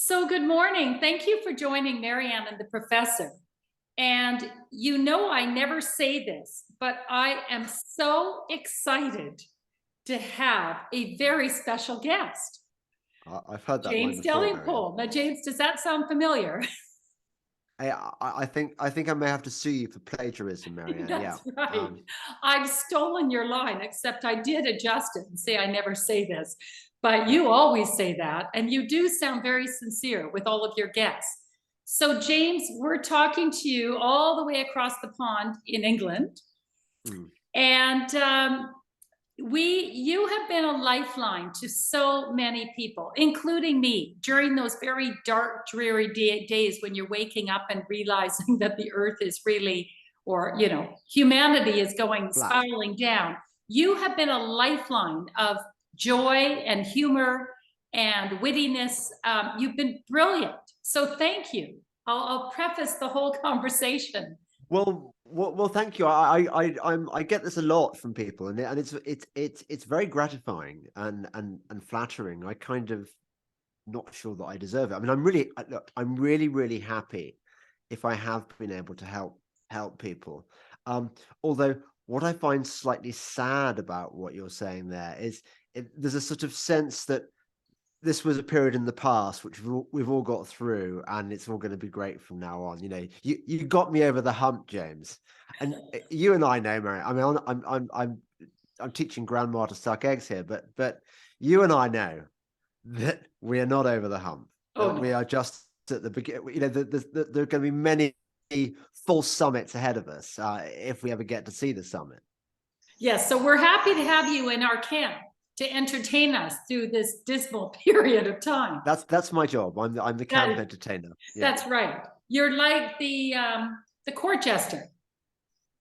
So good morning. Thank you for joining Marianne and the professor. And you know, I never say this, but I am so excited to have a very special guest, I've heard that line James before, Marianne. Delingpole. Now, James, does that sound familiar? I think I may have to sue you for plagiarism, Marianne. Yeah. That's right. Um, I've stolen your line, except I did adjust it and say I never say this, but you always say that. And you do sound very sincere with all of your guests. So, James, we're talking to you all the way across the pond in England. mm, And you have been a lifeline to so many people, including me, during those very dark, dreary days when you're waking up and realizing that the earth is really, or humanity is going flat. spiraling down. You have been a lifeline of joy and humor and wittiness. You've been brilliant, so thank you. I'll preface the whole conversation. Well, thank you. I get this a lot from people, and it's very gratifying and flattering. I kind of not sure that I deserve it. I mean, I'm really happy if I have been able to help people. Although what I find slightly sad about what you're saying there is there's a sort of sense that this was a period in the past which we've all got through, and it's all going to be great from now on. You know, you got me over the hump, James, and you and I know, Mary. I mean, I'm teaching grandma to suck eggs here, but you and I know that we are not over the hump. Oh That we no. are just at the beginning. You know, there are going to be many full summits ahead of us if we ever get to see the summit. Yes, so we're happy to have you in our camp to entertain us through this dismal period of time. That's my job. I'm the camp That, entertainer. Yeah. that's right. You're like the court jester.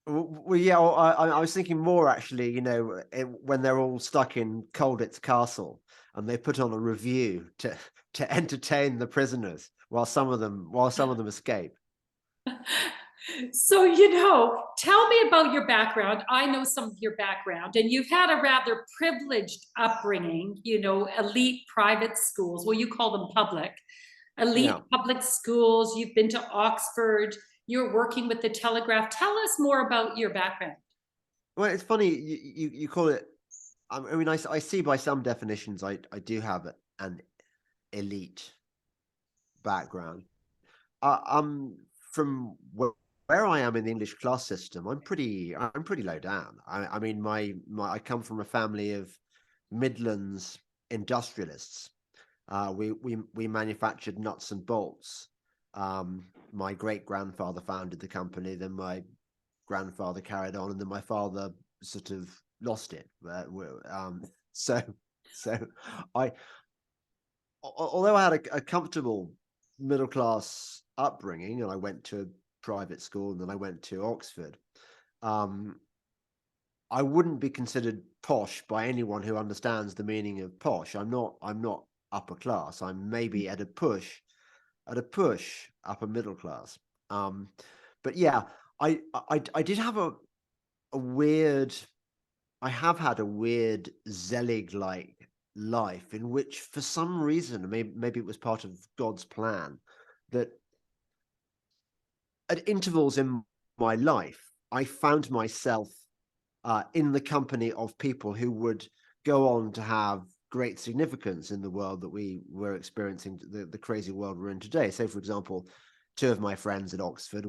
Well, yeah. Well, I was thinking more actually. You know, when they're all stuck in Colditz Castle and they put on a review to entertain the prisoners while some of them escape. So, tell me about your background. I know some of your background, and you've had a rather privileged upbringing, elite private schools. Well, you call them public, elite Yeah. public schools. You've been to Oxford. You're working with the Telegraph. Tell us more about your background. Well, it's funny you call it. I mean, I see by some definitions I do have an elite background. From where I am in the English class system, I'm pretty low down. I mean, I come from a family of Midlands industrialists. We manufactured nuts and bolts. My great grandfather founded the company. Then my grandfather carried on, and then my father sort of lost it. So so I although I had a comfortable middle class upbringing, and I went to a private school, and then I went to Oxford. Um, I wouldn't be considered posh by anyone who understands the meaning of posh. I'm not upper class. I'm maybe at a push upper middle class. Um, but yeah, I did have a weird. I have had a weird Zelig like life in which, for some reason, maybe it was part of God's plan, that at intervals in my life, I found myself in the company of people who would go on to have great significance in the world that we were experiencing, the crazy world we're in today. So, for example, two of my friends at Oxford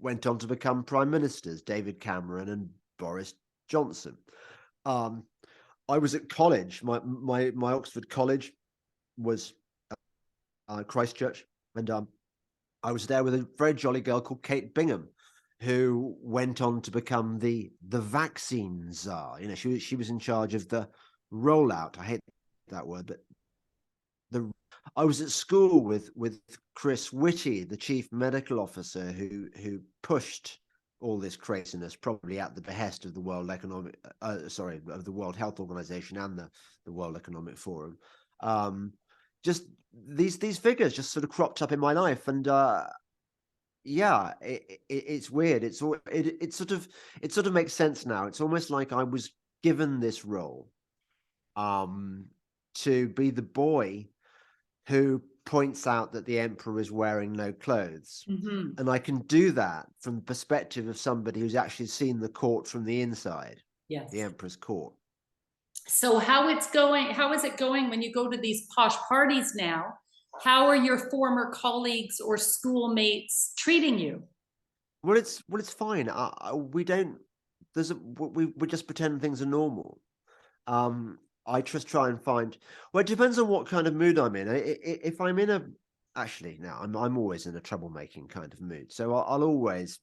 went on to become prime ministers, David Cameron and Boris Johnson. Um, I was at college. My Oxford college was Christchurch, and I was there with a very jolly girl called Kate Bingham, who went on to become the vaccine czar. You know, she was in charge of the rollout. I hate that word, but I was at school with Chris Whitty, the chief medical officer, who pushed all this craziness, probably at the behest of the of the World Health Organization and the World Economic Forum. Just these figures just sort of cropped up in my life, and yeah, it's weird. It sort of makes sense now. It's almost like I was given this role, to be the boy who points out that the emperor is wearing no clothes. Mhm. And I can do that from the perspective of somebody who's actually seen the court from the inside, Yes. the emperor's court. So how is it going when you go to these posh parties now? How are your former colleagues or schoolmates treating you? Well, it's fine. We don't. We just pretend things are normal. I just try and find. Well, it depends on what kind of mood I'm in. If I'm in a, actually, now I'm always in a troublemaking kind of mood. So I'll always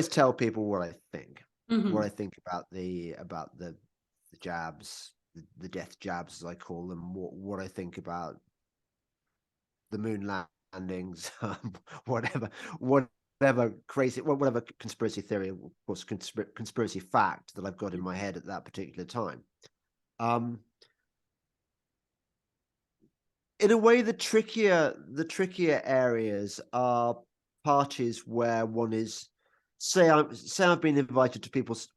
tell people what I think. What I Mhm. think about the jabs, the death jabs as I call them. What I think about the moon landings, whatever, whatever crazy, whatever conspiracy theory, of course, conspiracy fact that I've got in my head at that particular time. Um, in a way, the trickier areas are parties where one is, say I've been invited to people's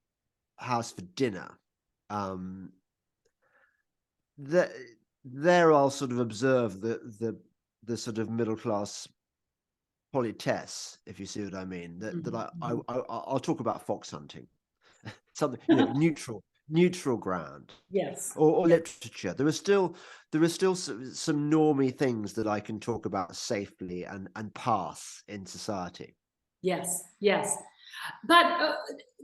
house for dinner. Um, there, there I'll sort of observe the sort of middle class politesse, if you see what I mean. That Mhm. Mhm. I'll talk about fox hunting, something neutral ground, Yes. or Yes. literature. There are still some normie things that I can talk about safely and pass in society. Yes. Yes. But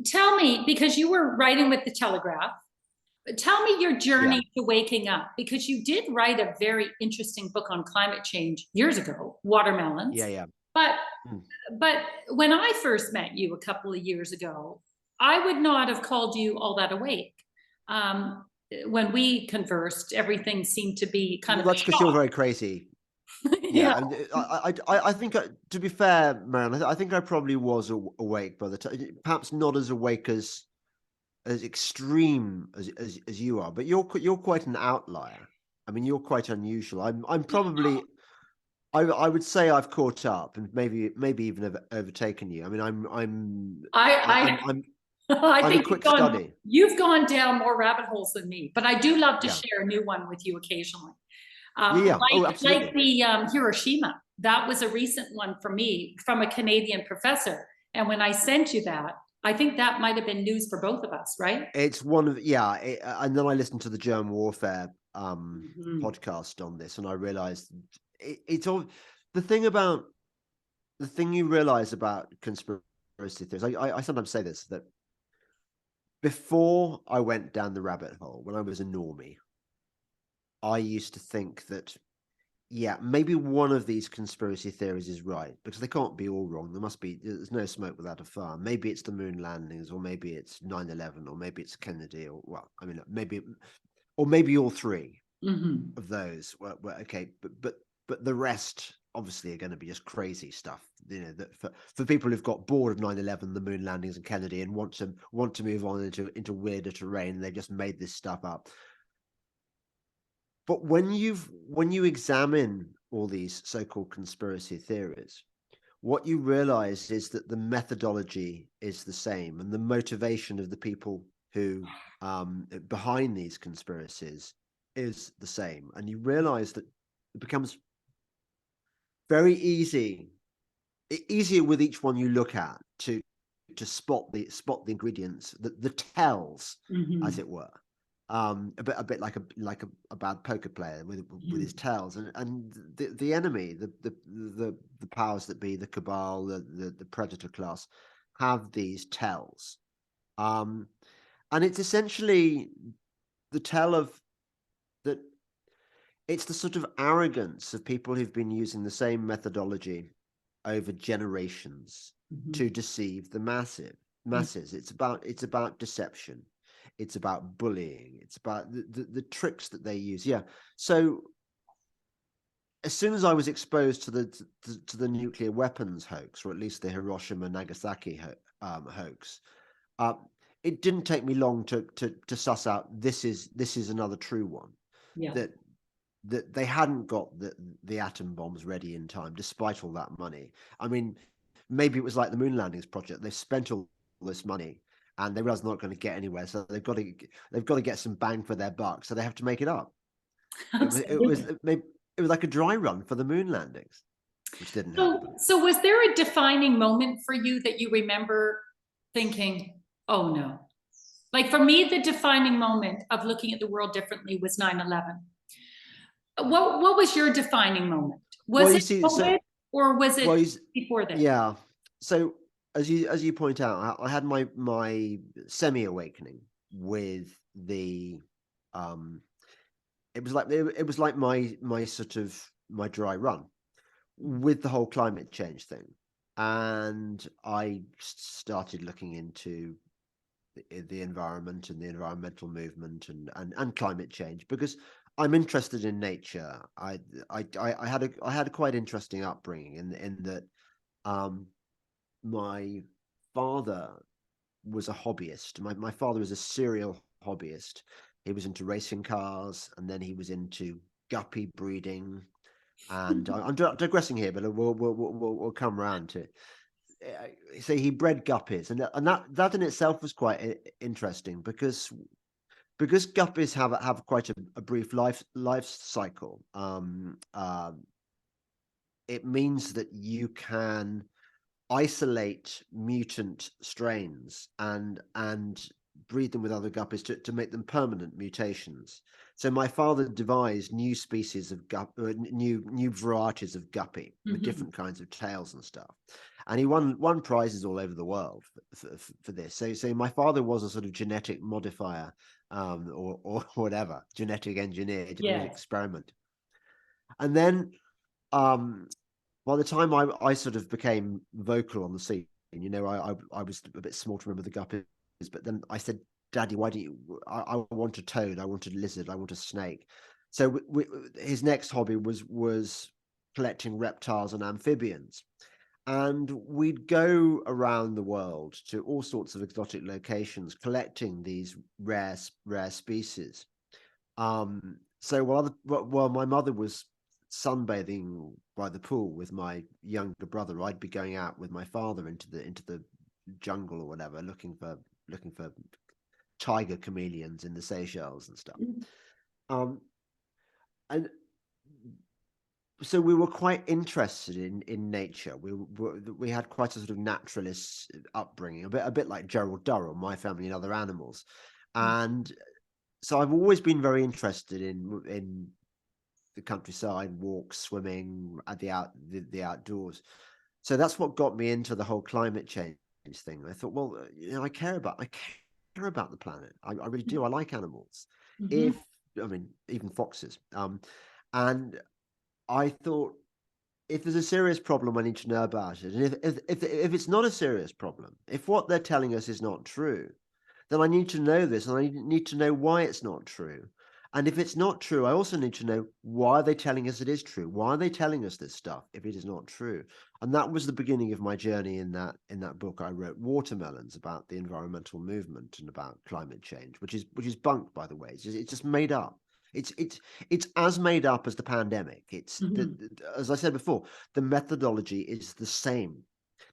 tell me, because you were writing with the Telegraph, tell me your Yeah, journey to waking up, because you did write a very interesting book on climate change years ago, yeah, Watermelons. yeah. But Mm. but when I first met you a couple of years ago, I would not have called you all that awake. Um, when we conversed, everything seemed to be kind Well, of a that's because you're shock. very crazy. Yeah. Yeah, and I think, to be fair, Marion, I think I probably was awake by the time, perhaps not as awake as extreme as you are, but you're quite an outlier. I mean, you're quite unusual. I'm probably, I would say I've caught up and maybe even overtaken you. I mean, I I'm I I'm a think quick study. you've gone down more rabbit holes than me, but I do love to Yeah, share a new one with you occasionally. yeah, yeah. Oh, Like absolutely. the Hiroshima, that was a recent one for me from a Canadian professor. And when I sent you that, I think that might have been news for both of us, right? It's one of, yeah, and then I listened to the German warfare Mhm. podcast on this, and I realized it's all the thing about the thing you realize about conspiracy theories. I sometimes say this, that before I went down the rabbit hole, when I was a normie, I used to think that, yeah, maybe one of these conspiracy theories is right, because they can't be all wrong. There's no smoke without a fire. Maybe it's the moon landings, or maybe it's 9/11, or maybe it's Kennedy, or, well, I mean, maybe all three Mhm. of those were okay, but the rest obviously are going to be just crazy stuff. That for people who've got bored of 9/11, the moon landings, and Kennedy, and want to move on into weirder terrain, they just made this stuff up. But when you examine all these so-called conspiracy theories, what you realize is that the methodology is the same, and the motivation of the people who behind these conspiracies is the same. And you realize that it becomes very easier with each one you look at to spot the ingredients, the tells, as Mhm. it were. A bit like a bad poker player with his Mhm. tells, and the enemy, the powers that be, the cabal, the predator class, have these tells. Um, and it's essentially the tell of that. It's the sort of arrogance of people who've been using the same methodology over generations to Mhm. deceive the Mhm. masses. It's about deception. It's about bullying. It's about the tricks that they use. Yeah. So as soon as I was exposed to the nuclear weapons hoax, or at least the Hiroshima Nagasaki hoax, uh, it didn't take me long to suss out this is another true one. Yeah. That they hadn't got the atom bombs ready in time, despite all that money. I mean, maybe it was like the moon landings project. They've spent all this money and they realize they're not going to get anywhere, so they've got to get some bang for their buck. So they have to make it up. It was like a dry run for the moon landings, which didn't happen. So was there a defining moment for you that you remember thinking, oh no? Like for me, the defining moment of looking at the world differently was 9/11. What was your defining moment? Was Well, you it see, COVID or was it well, before that? yeah. So as you point out, I had my semi awakening with the um it was like my sort of my dry run with the whole climate change thing, and I started looking into the environment and the environmental movement and climate change because I'm interested in nature. I had a quite interesting upbringing in that um, my father was a hobbyist. My father was a serial hobbyist. He was into racing cars, and then he was into guppy breeding. And I'm digressing here, but we'll come around to it. So he bred guppies, and that in itself was quite interesting because guppies have quite a brief life cycle. It means that you can isolate mutant strains and breed them with other guppies to make them permanent mutations. So my father devised new species of new varieties of guppy with different kinds of tails and stuff, and he won prizes all over the world for this. So my father was a sort of genetic modifier, or whatever, genetic engineer, did an Yes. experiment, and then um, by the time I sort of became vocal on the scene, I was a bit small to remember the guppies, but then I said, "Daddy, why don't you? I want a toad, I want a lizard, I want a snake." So his next hobby was collecting reptiles and amphibians, and we'd go around the world to all sorts of exotic locations collecting these rare species. So while my mother was sunbathing by the pool with my younger brother, I'd be going out with my father into the jungle or whatever, looking for tiger chameleons in the Seychelles and stuff. Um, and so we were quite interested in nature. We had quite a sort of naturalist upbringing, a bit like Gerald Durrell, My Family and Other Animals, and so I've always been very interested in the countryside, walks, swimming, at the outdoors. So that's what got me into the whole climate change thing. I thought, well, I care about the planet. I really do. I like animals. Mhm. If I mean even foxes. And I thought if there's a serious problem, I need to know about it. And if it's not a serious problem, if what they're telling us is not true, then I need to know this, and I need to know why it's not true. And if it's not true, I also need to know why are they telling us it is true? Why are they telling us this stuff if it is not true? And that was the beginning of my journey in that book I wrote, Watermelons, about the environmental movement and about climate change, which is bunk, by the way. It's just made up. It's as made up as the pandemic. As I said before, the methodology is the same.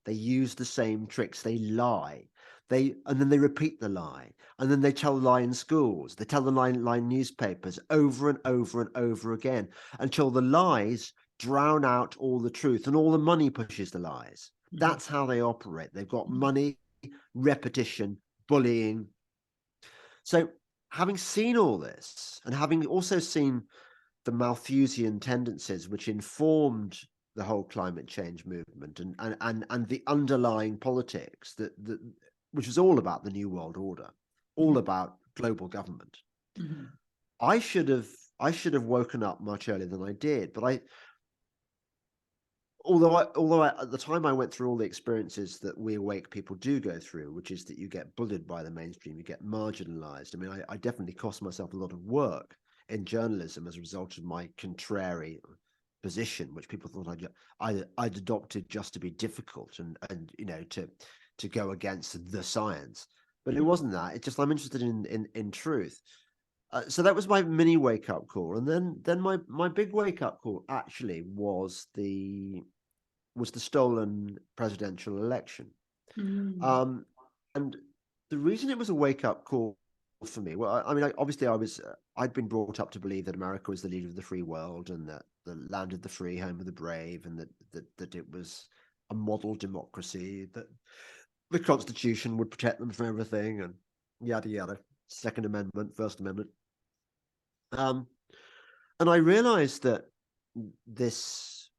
They use the same tricks. They lie. And then they repeat the lie, and then they tell the lie in schools. They tell the lie in newspapers over and over and over again until the lies drown out all the truth, and all the money pushes the lies. That's how they operate. They've got money, repetition, bullying. So, having seen all this, and having also seen the Malthusian tendencies which informed the whole climate change movement and the underlying politics that which was all about the New World Order, all about global government. I should have woken up much earlier than I did, but although at the time I went through all the experiences that we awake people do go through, which is that you get bullied by the mainstream, you get marginalized. I mean, I definitely cost myself a lot of work in journalism as a result of my contrary position, which people thought I'd adopted just to be difficult and to go against the science. But it wasn't that. It's just I'm interested in truth. So that was my mini wake up call, and then my big wake up call actually was the stolen presidential election. Mm. And the reason it was a wake up call for me. Well, obviously, I'd been brought up to believe that America was the leader of the free world, and that the land of the free, home of the brave, and that it was a model democracy, that the Constitution would protect them from everything, and yada yada. Second Amendment, First Amendment. And I realized that this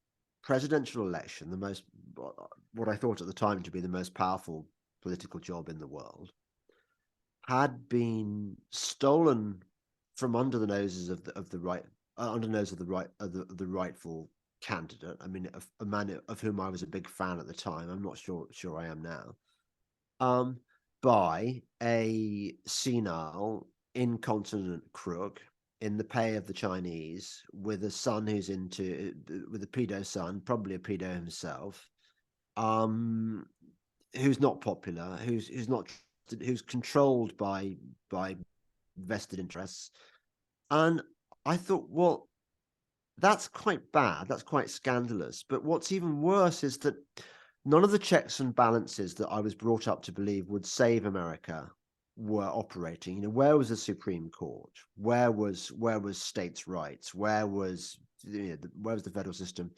presidential election, what I thought at the time to be the most powerful political job in the world, had been stolen from under the noses of the right, under the nose of the rightful candidate. I mean, a man of whom I was a big fan at the time. I'm not sure I am now. By a senile, incontinent crook in the pay of the Chinese, with a son with a pedo son, probably a pedo himself, who's not popular, who's controlled by vested interests. And I thought, well, that's quite bad. That's quite scandalous. But what's even worse is that none of the checks and balances that I was brought up to believe would save America were operating. Where was the Supreme Court? Where was states' rights? Where was the federal system?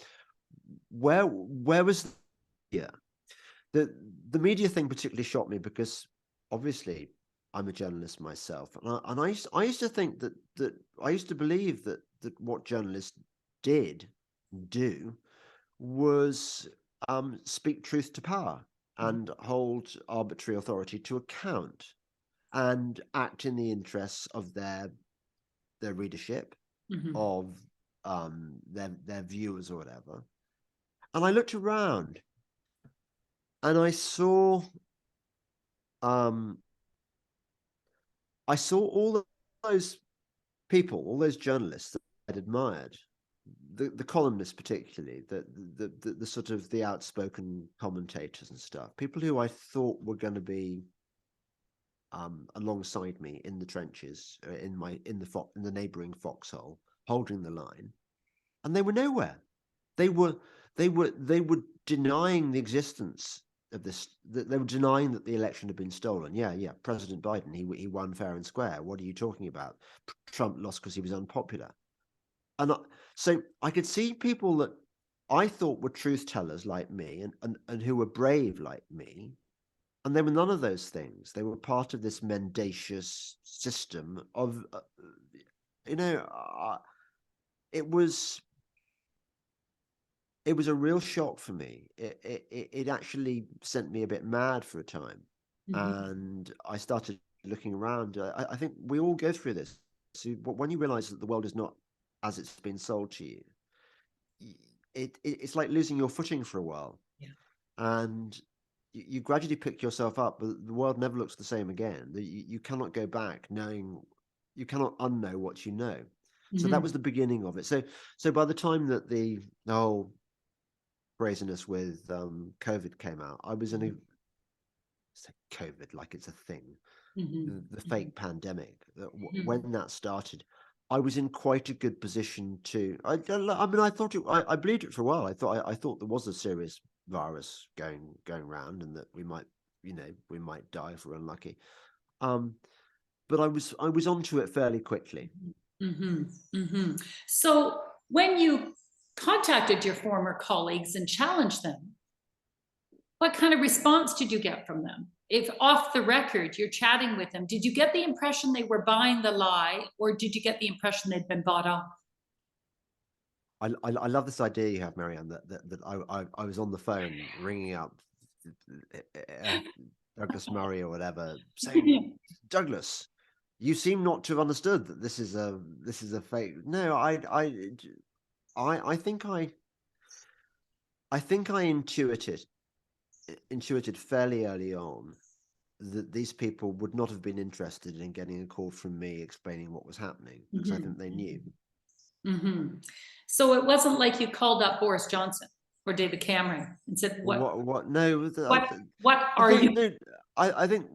Where was the media thing particularly shocked me, because obviously I'm a journalist myself, and I used to think that I used to believe that what journalists do was speak truth to power and hold arbitrary authority to account and act in the interests of their readership, of their viewers or whatever. And I looked around and I saw all those people, all those journalists that I'd admired, the columnists particularly, the sort of the outspoken commentators and stuff, people who I thought were going to be alongside me in the trenches, in the neighboring foxhole, holding the line, and they were nowhere. They were denying the existence of this. They were denying that the election had been stolen. Yeah, President Biden, he won fair and square. What are you talking about? Trump lost because he was unpopular. And so I could see people that I thought were truth tellers like me, and who were brave like me, and they were none of those things. They were part of this mendacious system of, it was a real shock for me. It actually sent me a bit mad for a time, and I started looking around. I think we all go through this. So when you realize that the world is not as it's been sold to you, it's like losing your footing for a while. Yeah. And you gradually pick yourself up, but the world never looks the same again. You cannot go back knowing, you cannot unknow what you know. So that was the beginning of it. So by the time that the whole brazenness with COVID came out, I was in a COVID like it's a thing, the fake pandemic. When that started, I was in quite a good position to. I thought I believed it for a while. I thought there was a serious virus going around, and that we might die if we're unlucky. But I was onto it fairly quickly. So when you contacted your former colleagues and challenged them, what kind of response did you get from them? If off the record you're chatting with them, did you get the impression they were buying the lie, or did you get the impression they'd been bought off? I love this idea you have, Marianne, that I was on the phone ringing up Douglas Murray or whatever, saying, Douglas, you seem not to have understood that this is a fake. No, I think I intuited fairly early on that these people would not have been interested in getting a call from me explaining what was happening, because I think they knew. So it wasn't like you called up Boris Johnson or David Cameron and said, what no, what are you? No, I think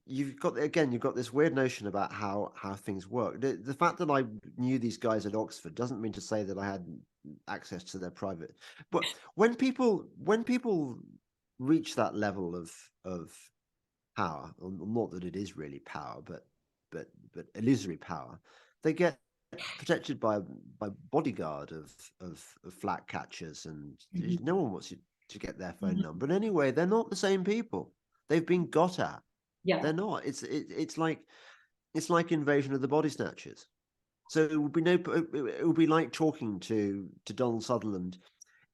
you've got this weird notion about how things work. The fact that I knew these guys at Oxford doesn't mean to say that I had access to their private. But when people reach that level of power, or not that it is really power, but but illusory power, they get protected by bodyguard of flat catchers, and no one wants you to get their phone number. And anyway, they're not the same people. They've been got at. Yeah. They're not. It's like Invasion of the Body Snatchers. So it would be it would be like talking to Donald Sutherland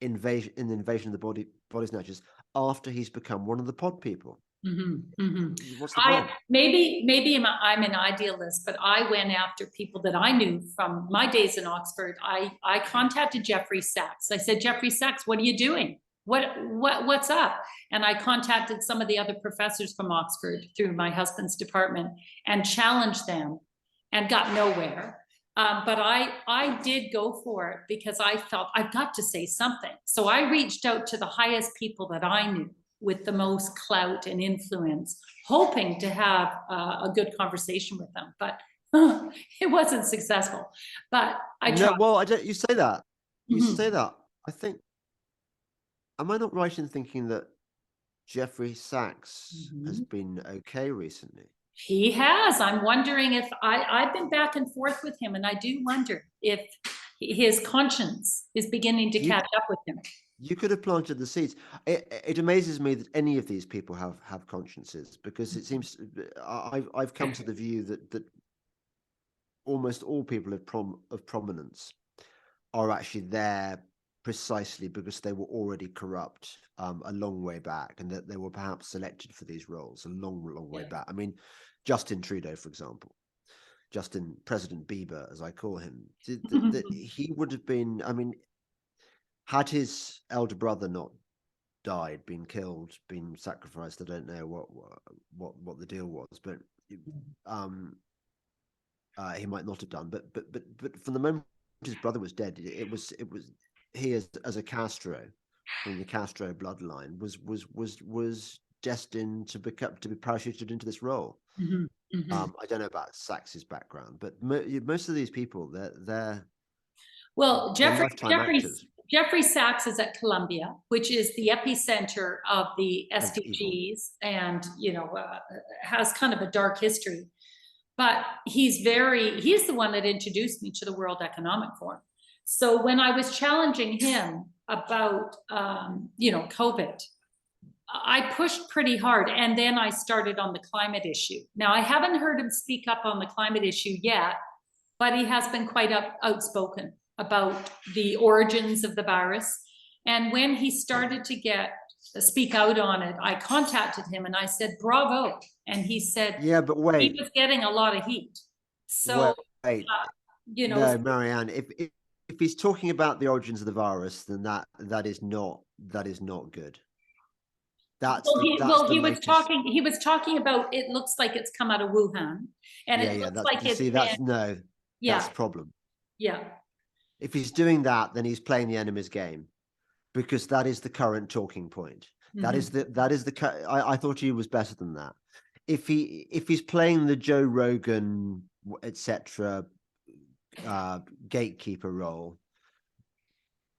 in Invasion of the Body Snatchers after he's become one of the pod people. What's the point? Maybe I'm an idealist, but I went after people that I knew from my days in Oxford. I contacted Jeffrey Sachs. I said, Jeffrey Sachs, what are you doing? What's up? And I contacted some of the other professors from Oxford through my husband's department and challenged them and got nowhere. But I did go for it because I felt I've got to say something. So I reached out to the highest people that I knew with the most clout and influence, hoping to have a good conversation with them. But it wasn't successful. But I tried. No, well, I don't. You say that. You say that. I think. Am I not right in thinking that Jeffrey Sachs has been okay recently? He has. I'm wondering if I've been back and forth with him, and I do wonder if his conscience is beginning to catch up with him. You could have planted the seeds. It amazes me that any of these people have consciences, because it seems I've come to the view that almost all people of prominence are actually there precisely because they were already corrupt a long way back, and that they were perhaps selected for these roles a long way back. I mean, Justin Trudeau, for example, President Bieber, as I call him, he would have been, I mean, had his elder brother not died, been killed, been sacrificed, I don't know what the deal was, but he might not have done. But from the moment his brother was dead, it was he as a Castro, from the Castro bloodline, was destined to be parachuted into this role. I don't know about Sachs's background, but most of these people, they're well, actors. Jeffrey Sachs is at Columbia, which is the epicenter of the SDGs, and has kind of a dark history. But he's the one that introduced me to the World Economic Forum. So when I was challenging him about COVID, I pushed pretty hard, and then I started on the climate issue. Now, I haven't heard him speak up on the climate issue yet, but he has been quite outspoken about the origins of the virus. And when he started to speak out on it, I contacted him and I said, bravo. And he said, yeah, but wait, he was getting a lot of heat. So, wait. No, Marianne, if he's talking about the origins of the virus, then that is not good. He was talking about, it looks like it's come out of Wuhan, and that's the problem. Yeah. If he's doing that, then he's playing the enemy's game, because that is the current talking point. That is I thought he was better than that. If he's playing the Joe Rogan, etc., gatekeeper role,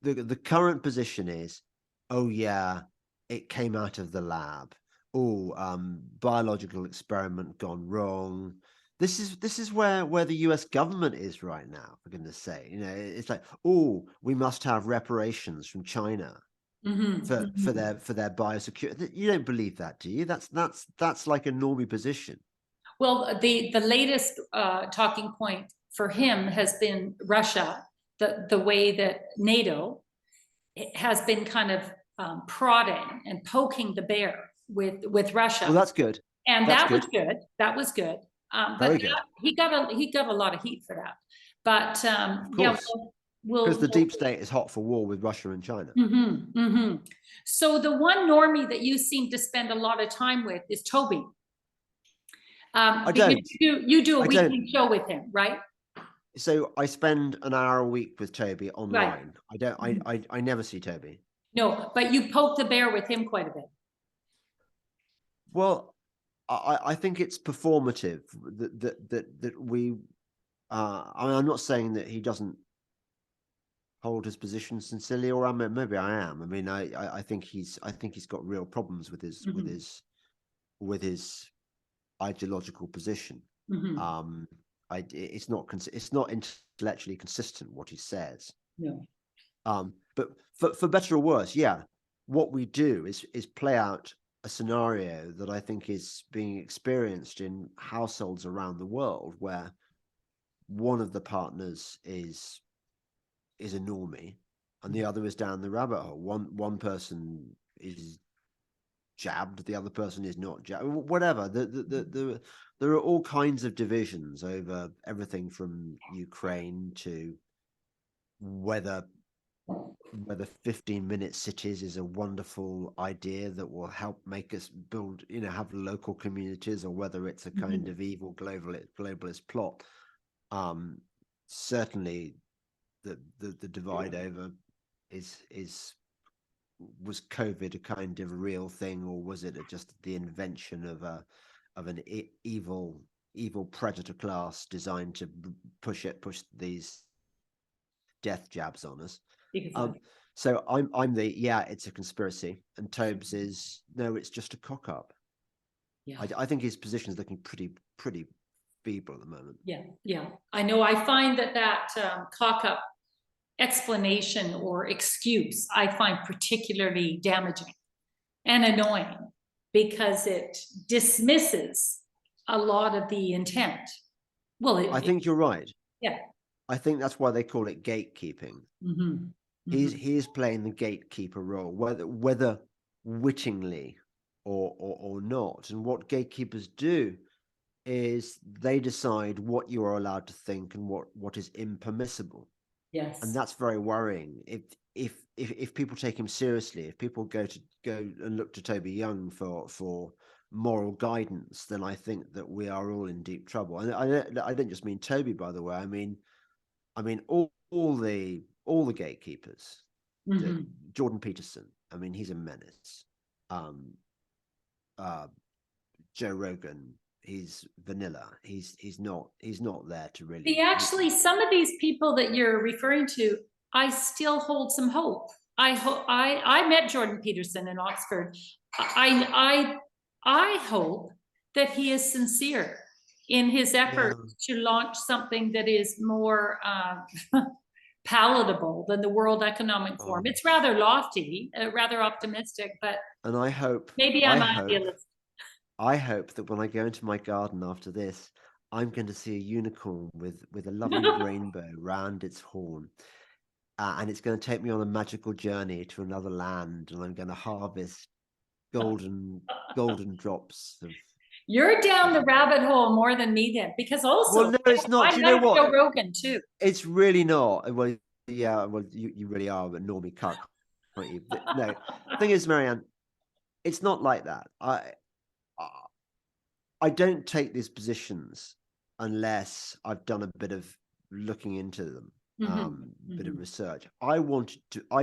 the current position is, oh yeah, it came out of the lab. Biological experiment gone wrong. This is where the US government is right now, for goodness sake. It's like, we must have reparations from China for their biosecurity. You don't believe that, do you? That's like a normie position. Well, the latest talking point for him has been Russia, the way that NATO has been kind of prodding and poking the bear with Russia. Well, that's good. And that was good. That was good. But good. He got a lot of heat for that. But of course, because the deep state is hot for war with Russia and China. So the one normie that you seem to spend a lot of time with is Toby. I don't. You do a weekly show with him, right? So I spend an hour a week with Toby online. Right. I never see Toby. No, but you poke the bear with him quite a bit. Well, I think it's performative that we. I mean, I'm not saying that he doesn't hold his position sincerely, or maybe I am. I mean, I think he's got real problems with his ideological position. Mhm. It's not intellectually consistent what he says. No. But for better or worse, yeah, what we do is play out a scenario that I think is being experienced in households around the world, where one of the partners is a normie and the other is down the rabbit hole. One person is jabbed, the other person is not jabbed, whatever. There are all kinds of divisions over everything from Ukraine to whether 15-minute cities is a wonderful idea that will help make us build, have local communities, or whether it's a kind of evil globalist plot. Certainly the divide over was COVID a kind of real thing, or was it just the invention of an evil predator class designed to push these death jabs on us? Exactly. So I'm it's a conspiracy, and Tobes is, no, it's just a cock up. Yeah. I think his position is looking pretty feeble at the moment. Yeah. I know. I find that cock up explanation or excuse I find particularly damaging and annoying, because it dismisses a lot of the intent. Well, I think you're right. Yeah. I think that's why they call it gatekeeping. Mm-hmm. He is playing the gatekeeper role, whether wittingly or not. And what gatekeepers do is they decide what you are allowed to think and what is impermissible. Yes. And that's very worrying. If people take him seriously, if people go and look to Toby Young for moral guidance, then I think that we are all in deep trouble. And I don't just mean Toby, by the way. I mean all the gatekeepers. Mm-hmm. Jordan Peterson. I mean, he's a menace. Joe Rogan. He's vanilla. He's not there to really. Some of these people that you're referring to, I still hold some hope. I met Jordan Peterson in Oxford. I hope that he is sincere in his effort to launch something that is more palatable than the World Economic Forum. It's rather lofty, rather optimistic, but and I hope maybe I'm idealist. I hope that when I go into my garden after this, I'm going to see a unicorn with a lovely rainbow round its horn. And it's going to take me on a magical journey to another land, and I'm going to harvest golden drops of. You're down the rabbit hole more than me then, because also, well, no, it's not. Do you know what? Joe Rogan too. It's really not. Well, yeah, well, you really are a normie cuck, aren't you? No, thing is, Marianne, it's not like that. I don't take these positions unless I've done a bit of looking into them, bit of research. I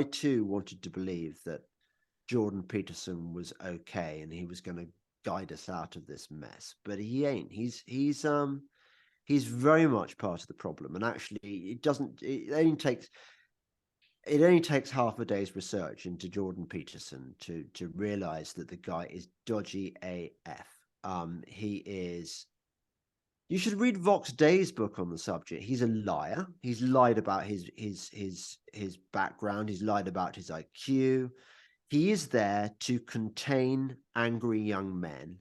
too wanted to believe that Jordan Peterson was okay and he was going to guide us out of this mess, but he ain't. He's very much part of the problem, and actually, it only takes half a day's research into Jordan Peterson to realize that the guy is dodgy AF. He is. You should read Vox Day's book on the subject. He's a liar. He's lied about his background. He's lied about his IQ. He is there to contain angry young men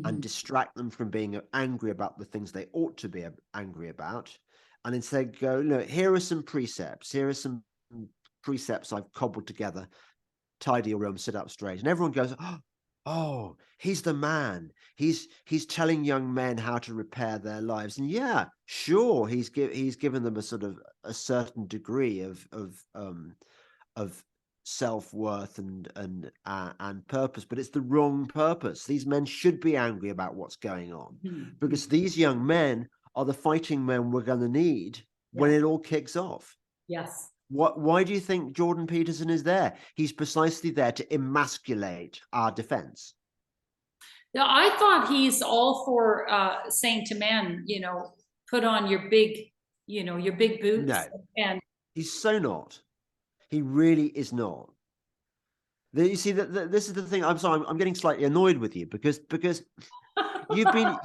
and distract them from being angry about the things they ought to be angry about, and instead go, look, here are some precepts. Here are some precepts I've cobbled together. Tidy your room, sit up straight. And everyone goes, oh, he's the man. He's telling young men how to repair their lives. And yeah, sure, he's given them a sort of a certain degree of self-worth and purpose, but it's the wrong purpose. These men should be angry about what's going on, because these young men are the fighting men we're going to need when it all kicks off. Yes. Why do you think Jordan Peterson is there? He's precisely there to emasculate our defense. Now, I thought he's all for saying to men, put on your big boots. No, and he's so not. He really is not. You see, that this is the thing. I'm sorry, I'm getting slightly annoyed with you because You've been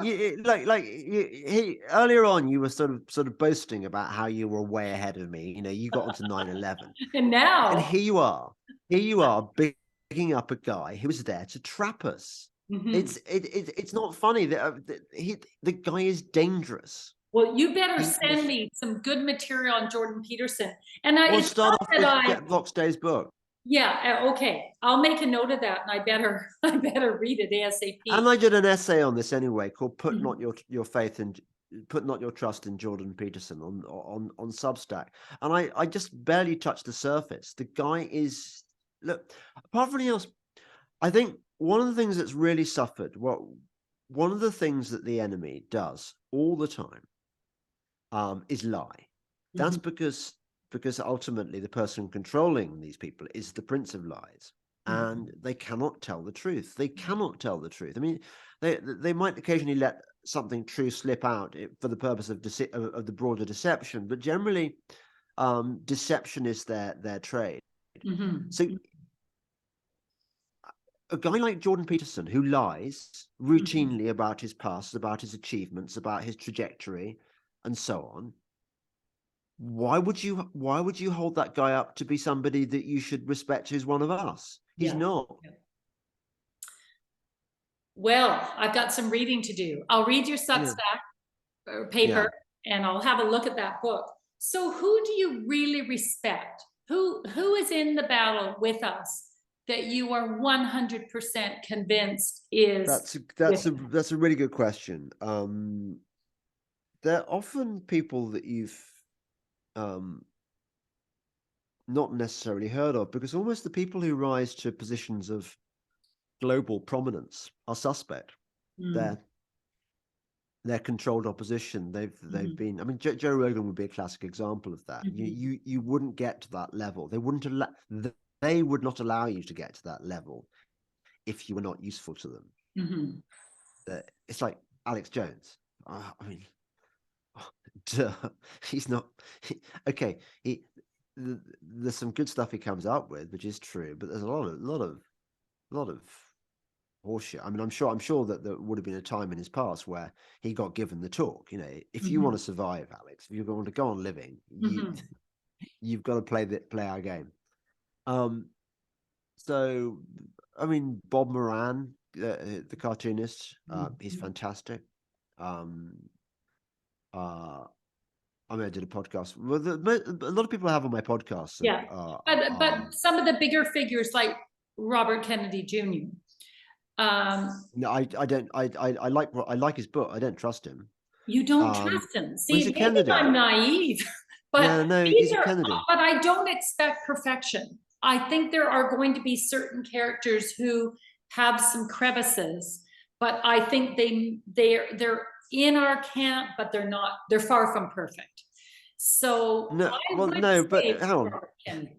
earlier on. You were sort of boasting about how you were way ahead of me. You got onto 9/11, And and now, here you are. Here you are, bigging up a guy who was there to trap us. mhm. It's not funny the guy is dangerous. Well, you better He send is. me some good material on Jordan Peterson. And We'll it's start not off that with I, Voxday's book. yeah, okay. I'll make a note of that, and I better read it And ASAP. I did an essay on this anyway, called "Put Mhm. Not Your Faith in Put Not Your Trust in Jordan Peterson" on Substack, and I just barely touched the surface. The guy is, look, apart from anything else, I think one of the things that's really suffered, one of the things that the enemy does all the time, is lie. That's Mhm. because ultimately the person controlling these people is the prince of lies, and Mhm. they cannot tell the truth. They cannot tell the truth. I mean, they might occasionally let something true slip out for the purpose of of the broader deception, but generally, deception is their trade. So Mhm. a guy like Jordan Peterson, who lies Mhm. routinely about his past, about his achievements, about his trajectory, and so on, why would you hold that guy up to be somebody that you should respect, who's one of us? He's Yeah. not. Yeah. Well, I've got some reading to do. I'll read your Yeah, Substack or yeah. paper, and I'll have a look at that book. So who do you really respect? Who is in the battle with us that you are 100% convinced is That's a, with that's a us? that's a really good question. They're often people that you've um not necessarily heard of, because almost the people who rise to positions of global prominence are suspect. Mm, They're they're controlled opposition. They've mhm, been. I mean, Joe Rogan would be a classic example of that. You mhm, you you wouldn't get to that level. They would not allow you to get to that level if you were not useful to them. mhm. It's like Alex Jones. I mean, duh, he's not. Okay, there's some good stuff he comes up with, which is true, but there's a lot of horseshit. I mean, I'm sure that there would have been a time in his past where he got given the talk. If you want Mhm, to survive, Alex, if you want to go on living, mhm. you've got to play our game. Um, so I mean, Bob Moran, the cartoonist, he's Mhm. fantastic. Um, uh, I mean, I did a podcast. Well, a lot of people I have on my podcast Yeah, but some of the bigger figures like Robert Kennedy Jr. no, I don't. I like his book. I don't trust him. You don't Um, trust him. well, he's See, a maybe Kennedy. I'm naive, but Yeah, no, these he's a are, Kennedy. but I don't expect perfection. I think there are going to be certain characters who have some crevices, but I think they're in our camp, but they're far from perfect. So No, I well, would no, but say hang on. Robert Kennedy.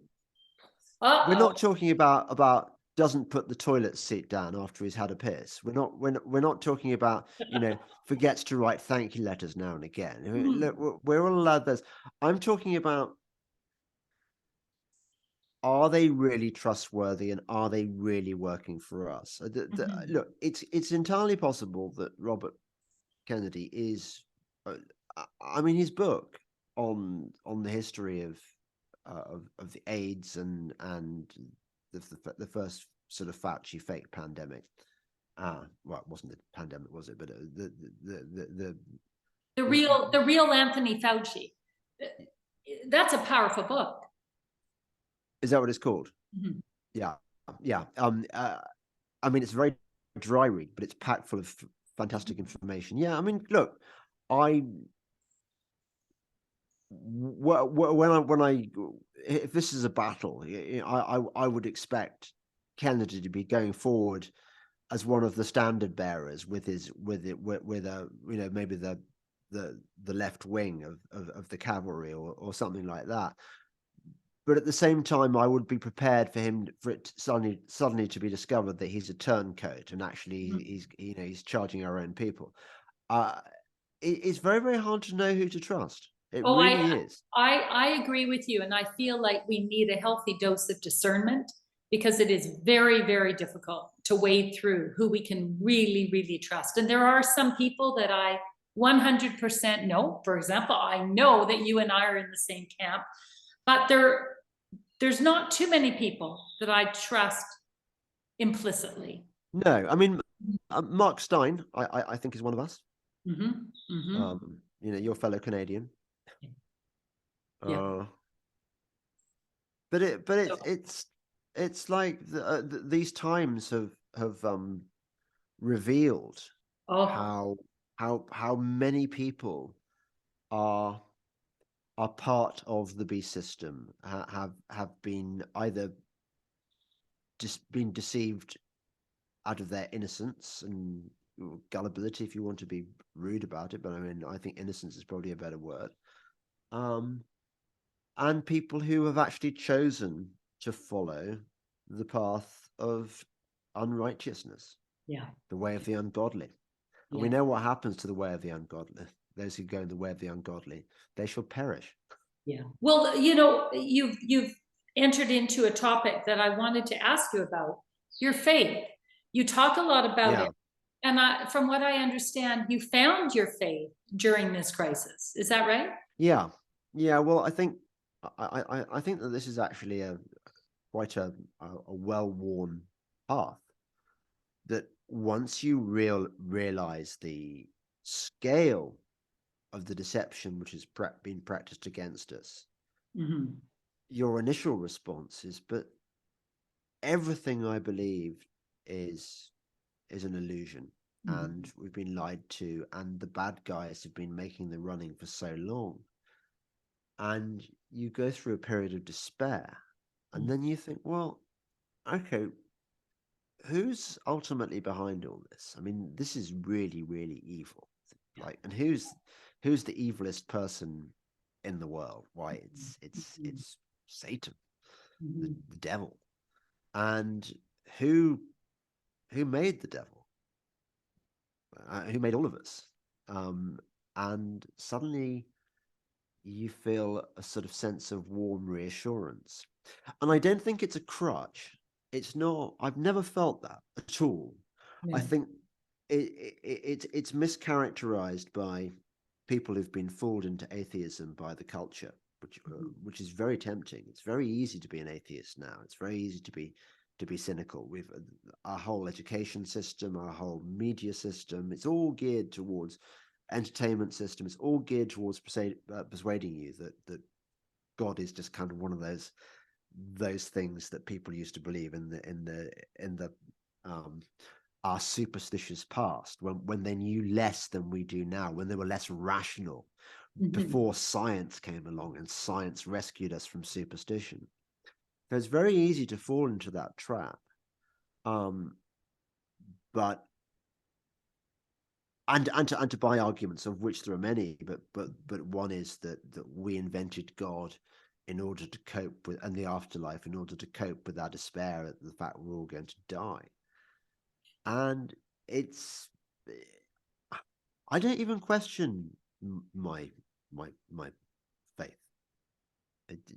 We're Uh-oh. not talking about doesn't put the toilet seat down after he's had a piss. We're not talking about, forgets to write thank you letters now and again. I mean, look, we're all allowed those. I'm talking about, are they really trustworthy, and are they really working for us? Mhm. Look, it's entirely possible that Robert Kennedy is. I mean, his book on the history of the AIDS and the first sort of Fauci fake pandemic. Well, it wasn't a pandemic, was it? But The real Anthony Fauci. That's a powerful book. is that what it's called? Mhm. Yeah, yeah. I mean, it's a very dry read, but it's packed full of fantastic information. Yeah, I mean, look, I when I if this is a battle, I would expect Kennedy to be going forward as one of the standard bearers with his with a maybe the left wing of the cavalry, or something like that. But at the same time, I would be prepared for it suddenly to be discovered that he's a turncoat, and actually Mhm. he's charging our own people. Uh, it's very, very hard to know who to trust. It Oh, really is. I agree with you, and I feel like we need a healthy dose of discernment because it is very, very difficult to wade through, who we can really, really trust. And there are some people that I 100% know. For example, I know that you and I are in the same camp, but there's not too many people that I trust implicitly. No, I mean, Mark Stein, I think is one of us. You know, your fellow Canadian. Yeah. But it's like these times have revealed how many people are part of the beast system, have been either just been deceived out of their innocence and gullibility, if you want to be rude about it, but I mean, I think innocence is probably a better word. And people who have actually chosen to follow the path of unrighteousness, the way of the ungodly. And we know what happens to the way of the ungodly. Those who go in the way of the ungodly, they shall perish. Yeah. Well, you know, you've entered into a topic that I wanted to ask you about, your faith. You talk a lot about it. And from what I understand, you found your faith during this crisis. Is that right? Yeah. Yeah. Well, I think that this is actually quite a well-worn path. That once you realize the scale of the deception which has been practiced against us, your initial response is, but everything I believed is an illusion, and we've been lied to, and the bad guys have been making the running for so long. And you go through a period of despair, and then you think, well, okay, who's ultimately behind all this? I mean, this is really, really evil. Like, and who's the evilest person in the world? Why, it's Satan, the devil. And who made the devil? Who made all of us? And suddenly you feel a sort of sense of warm reassurance. And I don't think it's a crutch. It's not. I've never felt that at all. I think it's mischaracterized by people who've been fooled into atheism by the culture, which is very tempting. It's very easy to be an atheist now. It's very easy to be cynical. We've our whole education system, our whole media system. It's all geared towards entertainment system. It's all geared towards persuading you that God is just kind of one of those things that people used to believe in the our superstitious past, when they knew less than we do now, when they were less rational, before science came along and science rescued us from superstition. So it's very easy to fall into that trap. But and to buy arguments, of which there are many, but one is that we invented God in order to cope with, and the afterlife, in order to cope with our despair at the fact we're all going to die. And I don't even question my faith.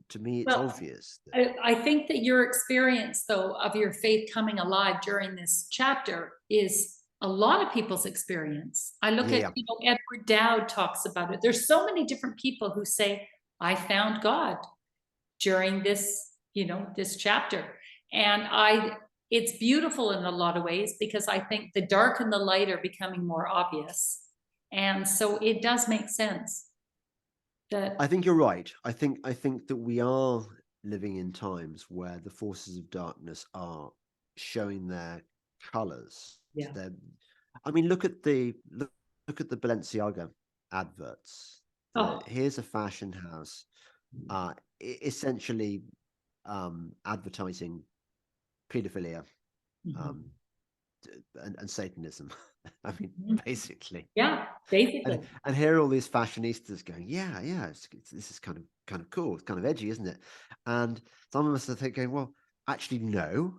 To me, it's obvious. I think that your experience, though, of your faith coming alive during this chapter is a lot of people's experience. I look at, Edward Dowd talks about it. There's so many different people who say, I found God during this, this chapter. And it's beautiful in a lot of ways, because I think the dark and the light are becoming more obvious. And so it does make sense. I think you're right. I think that we are living in times where the forces of darkness are showing their colors. Yeah. I mean, look at the Balenciaga adverts. Here's a fashion house, essentially advertising pedophilia and Satanism. I mean, basically. Yeah, basically. And here are all these fashionistas going, yeah, this is kind of cool. It's kind of edgy, isn't it? And some of us are thinking, well, actually, no,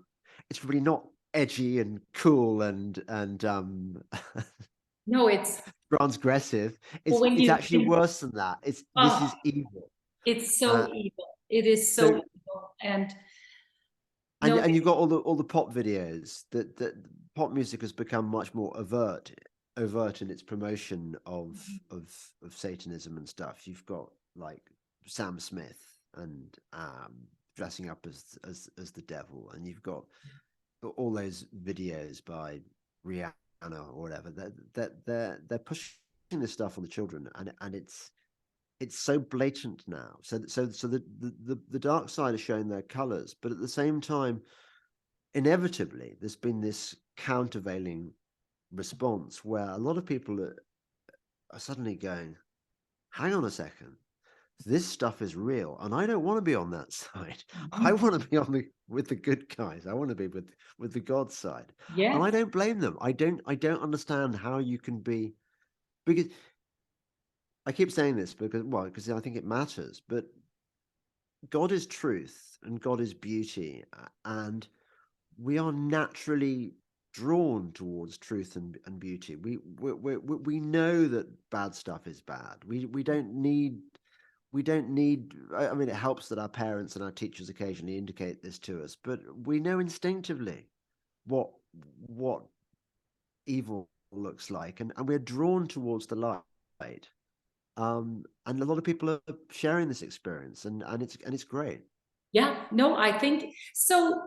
it's really not edgy and cool and no, it's transgressive. It's actually worse than that. This is evil. It's so evil. It is so evil. And No, and you've got all the pop videos that pop music has become much more overt in its promotion of Satanism and stuff. You've got like Sam Smith and dressing up as the devil, and you've got all those videos by Rihanna or whatever. They're pushing this stuff on the children, and it's so blatant now. So the dark side is showing their colors, but at the same time, inevitably, there's been this countervailing response where a lot of people are suddenly going, hang on a second, this stuff is real, and I don't want to be on that side. I want to be with the good guys. I want to be with the God side. yeah. And I don't blame them. I don't understand how you can be, because I keep saying this because I think it matters, but God is truth and God is beauty, and we are naturally drawn towards truth and beauty. We know that bad stuff is bad. We don't need. I mean, it helps that our parents and our teachers occasionally indicate this to us, but we know instinctively what evil looks like, and we're drawn towards the light. And a lot of people are sharing this experience, and it's great. Yeah, no, I think so.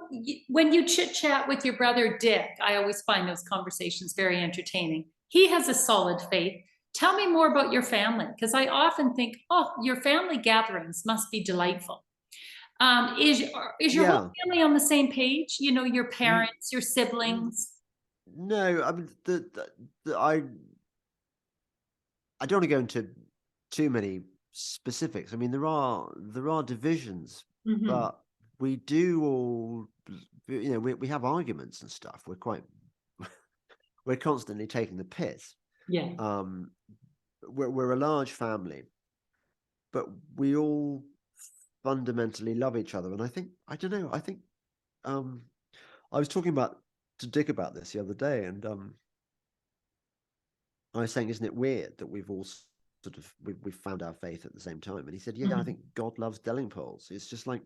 When you chit chat with your brother Dick, I always find those conversations very entertaining. He has a solid faith. Tell me more about your family, because I often think, oh, your family gatherings must be delightful. Is your whole family on the same page? You know, your parents, your siblings? No, I mean I don't want to go into too many specifics. I mean, there are divisions, but we do all, we have arguments and stuff. We're constantly taking the piss. Yeah. We're a large family, but we all fundamentally love each other. And I don't know, I was talking to Dick about this the other day, and I was saying, isn't it weird that we've all we've found our faith at the same time? And he said, yeah, I think God loves Delingpoles. It's just like,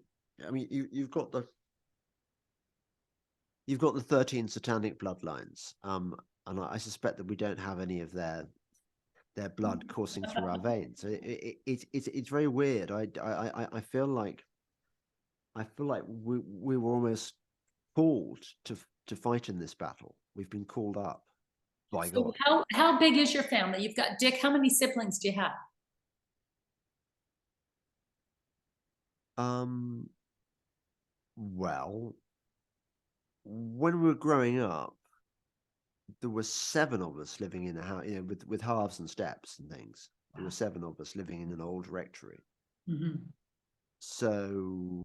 I mean, you've got the 13 satanic bloodlines, and I suspect that we don't have any of their blood coursing through our veins. So it's very weird. I feel like we were almost called to fight in this battle. We've been called up by God. How big is your family? You've got Dick. How many siblings do you have? Well, when we were growing up, there were 7 of us living in a house, with halves and steps and things. There were 7 of us living in an old rectory. So,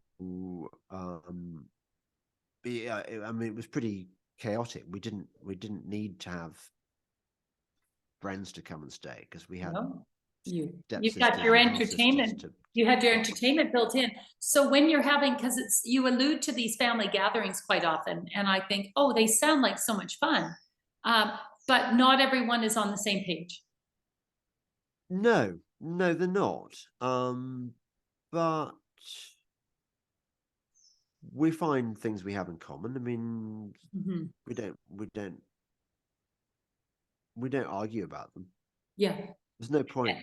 yeah, I mean, it was pretty chaotic. We didn't need to have friends to come and stay, because we had you've got your entertainment. You had your entertainment built in. So when you're having, because you allude to these family gatherings quite often, and I think, oh, they sound like so much fun, but not everyone is on the same page. No, they're not. But we find things we have in common. I mean, we don't argue about them. Yeah, there's no point.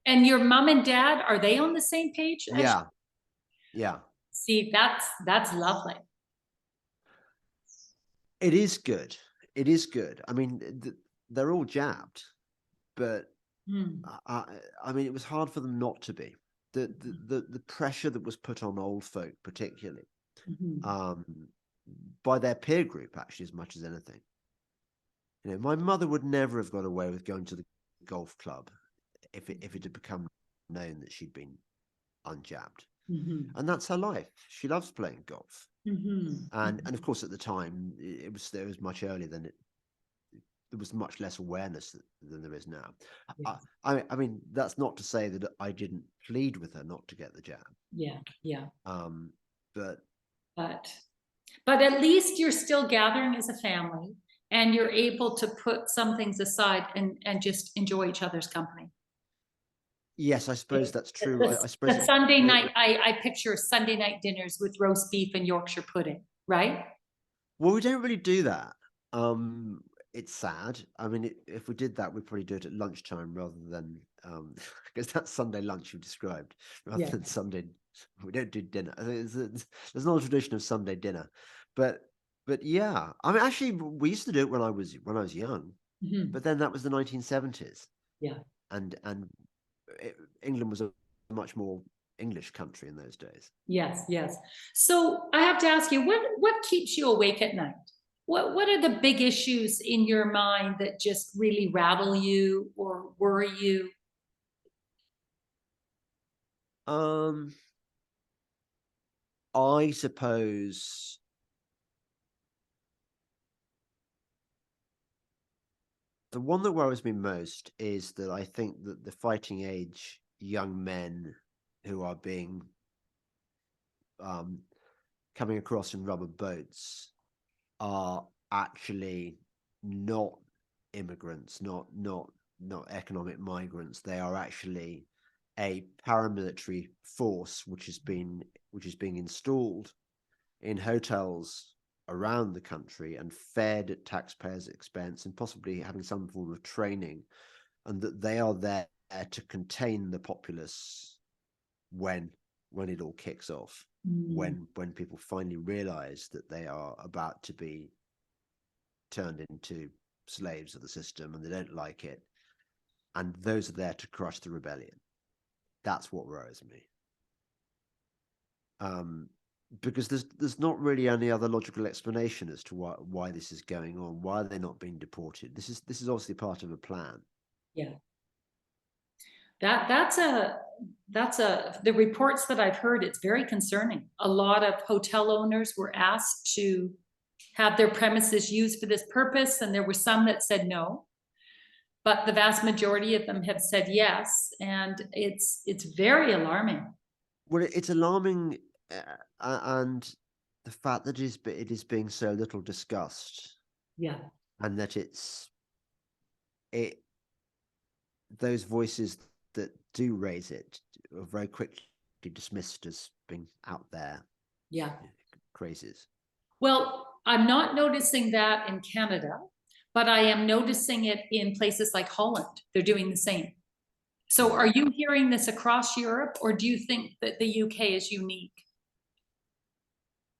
And your mom and dad, are they on the same page? Yeah. See, that's lovely. It is good. I mean, they're all jabbed, but I mean, it was hard for them not to be. The pressure that was put on old folk, particularly, by their peer group, actually, as much as anything. My mother would never have got away with going to the golf club if it had become known that she'd been unjabbed. And that's her life. She loves playing golf. And of course, at the time, there was much earlier than there was much less awareness than there is now. Yes. I mean, that's not to say that I didn't plead with her not to get the jab. Yeah. But at least you're still gathering as a family, and you're able to put some things aside and just enjoy each other's company. Yes, I suppose that's true. I suppose the Sunday night, I picture Sunday night dinners with roast beef and Yorkshire pudding. right? Well, we don't really do that. It's sad. I mean, if we did that, we'd probably do it at lunchtime rather than because that's Sunday lunch you described, rather Yeah. than Sunday. We don't do dinner. I think there's not a tradition of Sunday dinner, but yeah. I mean, actually, we used to do it when I was young, Mhm. but then that was the 1970s, Yeah. and England was a much more English country in those days. Yes, yes. So I have to ask you, what keeps you awake at night? What are the big issues in your mind that just really rattle you or worry you? Um, I suppose the one that worries me most is that I think that the fighting age young men who are being um, coming across in rubber boats are actually not immigrants, not economic migrants. They are actually a paramilitary force which is being installed in hotels around the country and fed at taxpayers' expense and possibly having some form of training, and that they are there to contain the populace when it all kicks off, Mm, when people finally realize that they are about to be turned into slaves of the system and they don't like it, and those are there to crush the rebellion. That's what worries me. Because there's not really any other logical explanation as to why this is going on. Why are they not being deported? This is obviously part of a plan. yeah. That's the reports that I've heard, it's very concerning. A lot of hotel owners were asked to have their premises used for this purpose, and there were some that said no. But the vast majority of them have said yes, and it's very alarming. Well, it's alarming, and the fact that it is being so little discussed, Yeah, and that it those voices that do raise it are very quickly dismissed as being out there yeah. crazes. Well, I'm not noticing that in Canada, but I am noticing it in places like Holland. They're doing the same. So Mm. are you hearing this across Europe, or do you think that the UK is unique?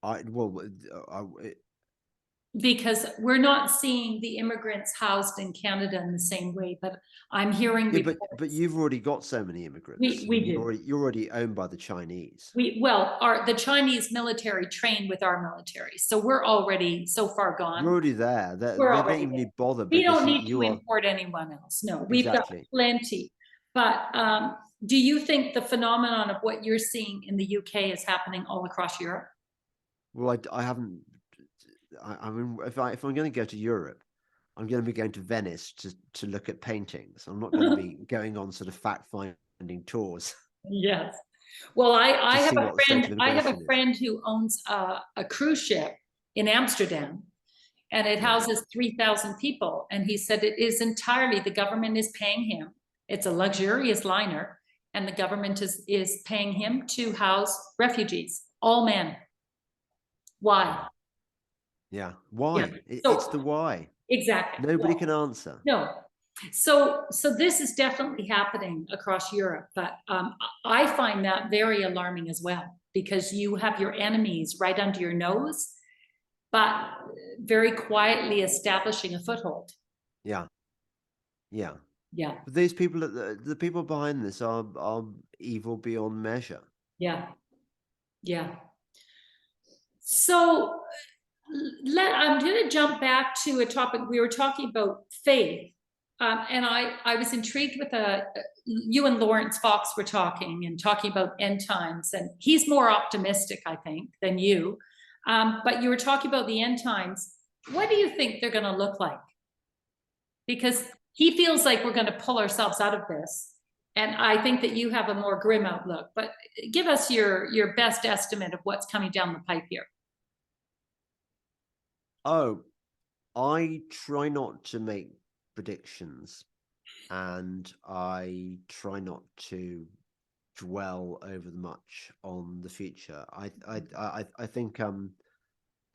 I well, Because we're not seeing the immigrants housed in Canada in the same way, but I'm hearing yeah, but reports. you've already got so many immigrants. I We mean, do. you're already owned by the Chinese. The Chinese military trained with our military, so we're already so far You're gone. already there. We're They don't already even there. need bother We because don't need to you are import anyone else. No, we've got exactly. plenty. But do you think the phenomenon of what you're seeing in the UK is happening all across Europe? Well, I haven't. I mean, if I'm going to go to Europe, I'm going to be going to Venice to look at paintings. I'm not going to be going on sort of fact finding tours Yes. Well, I to have see a what the state of friend. I have a immigration is. friend who owns a cruise ship in Amsterdam, and it Yeah, houses 3,000 people. And he said it is entirely the government is paying him. It's a luxurious liner, and the government is paying him to house refugees, all men. Why? yeah, yeah. Yeah. Why? It's So the why. exactly. Nobody Yeah. can answer. No. So this is definitely happening across Europe, but I find that very alarming as well, because you have your enemies right under your nose, but very quietly establishing a foothold. Yeah, yeah. Yeah, But these people, the people behind this are evil beyond measure. yeah, yeah. So I'm going to jump back to a topic we were talking about, faith. And I was intrigued with you and Lawrence Fox were talking and talking about end times, and he's more optimistic, I think, than you. But you were talking about the end times. What do you think they're going to look like? Because he feels like we're going to pull ourselves out of this. And I think that you have a more grim outlook, but give us your best estimate of what's coming down the pipe here. Oh, I try not to make predictions, and I try not to dwell over much on the future. I think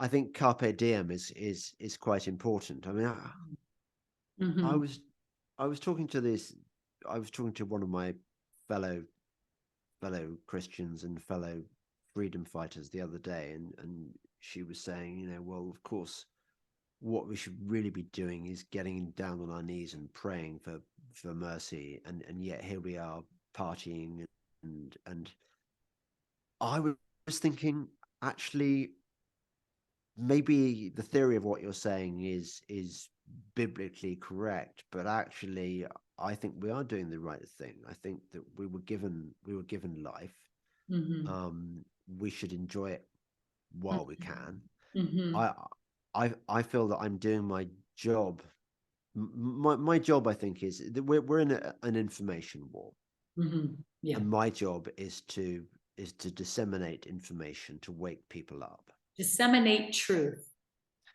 I think carpe diem is quite important. I mean, I Mhm. was I was talking to this. I was talking to one of my fellow Christians and fellow freedom fighters the other day, and she was saying, well, of course, what we should really be doing is getting down on our knees and praying for mercy, and yet here we are partying, and I was thinking, actually, maybe the theory of what you're saying is biblically correct, but actually I think we are doing the right thing. I think that we were given life. Mhm. We should enjoy it while we can. Mhm. I I feel that I'm doing my job. My job, I think, is that we're in an information war, Mhm. Yeah. and my job is to disseminate information to wake people up, Disseminate truth,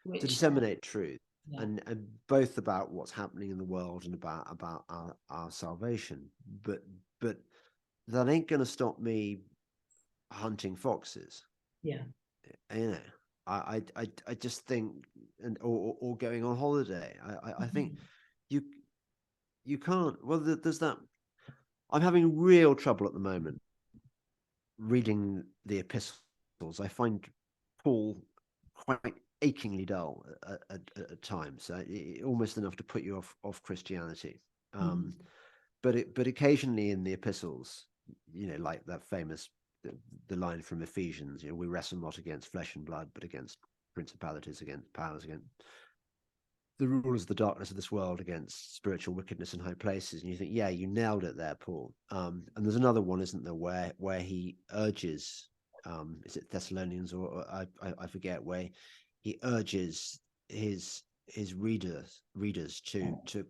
to which, disseminate truth, yeah. and both about what's happening in the world and about our salvation. But that ain't going to stop me hunting foxes. Yeah. You know, I just think, and or going on holiday. I think Mhm. you can't. Well, there's that. I'm having real trouble at the moment reading the epistles. I find Paul quite achingly dull at times, almost enough to put you off Christianity. Mhm. But occasionally in the epistles, like that famous the line from Ephesians, we wrestle not against flesh and blood, but against principalities, against powers, against the rulers of the darkness of this world, against spiritual wickedness in high places. And you think, yeah, you nailed it there, Paul. And there's another one, isn't there, where he urges, is it Thessalonians, or I forget, where he urges his readers to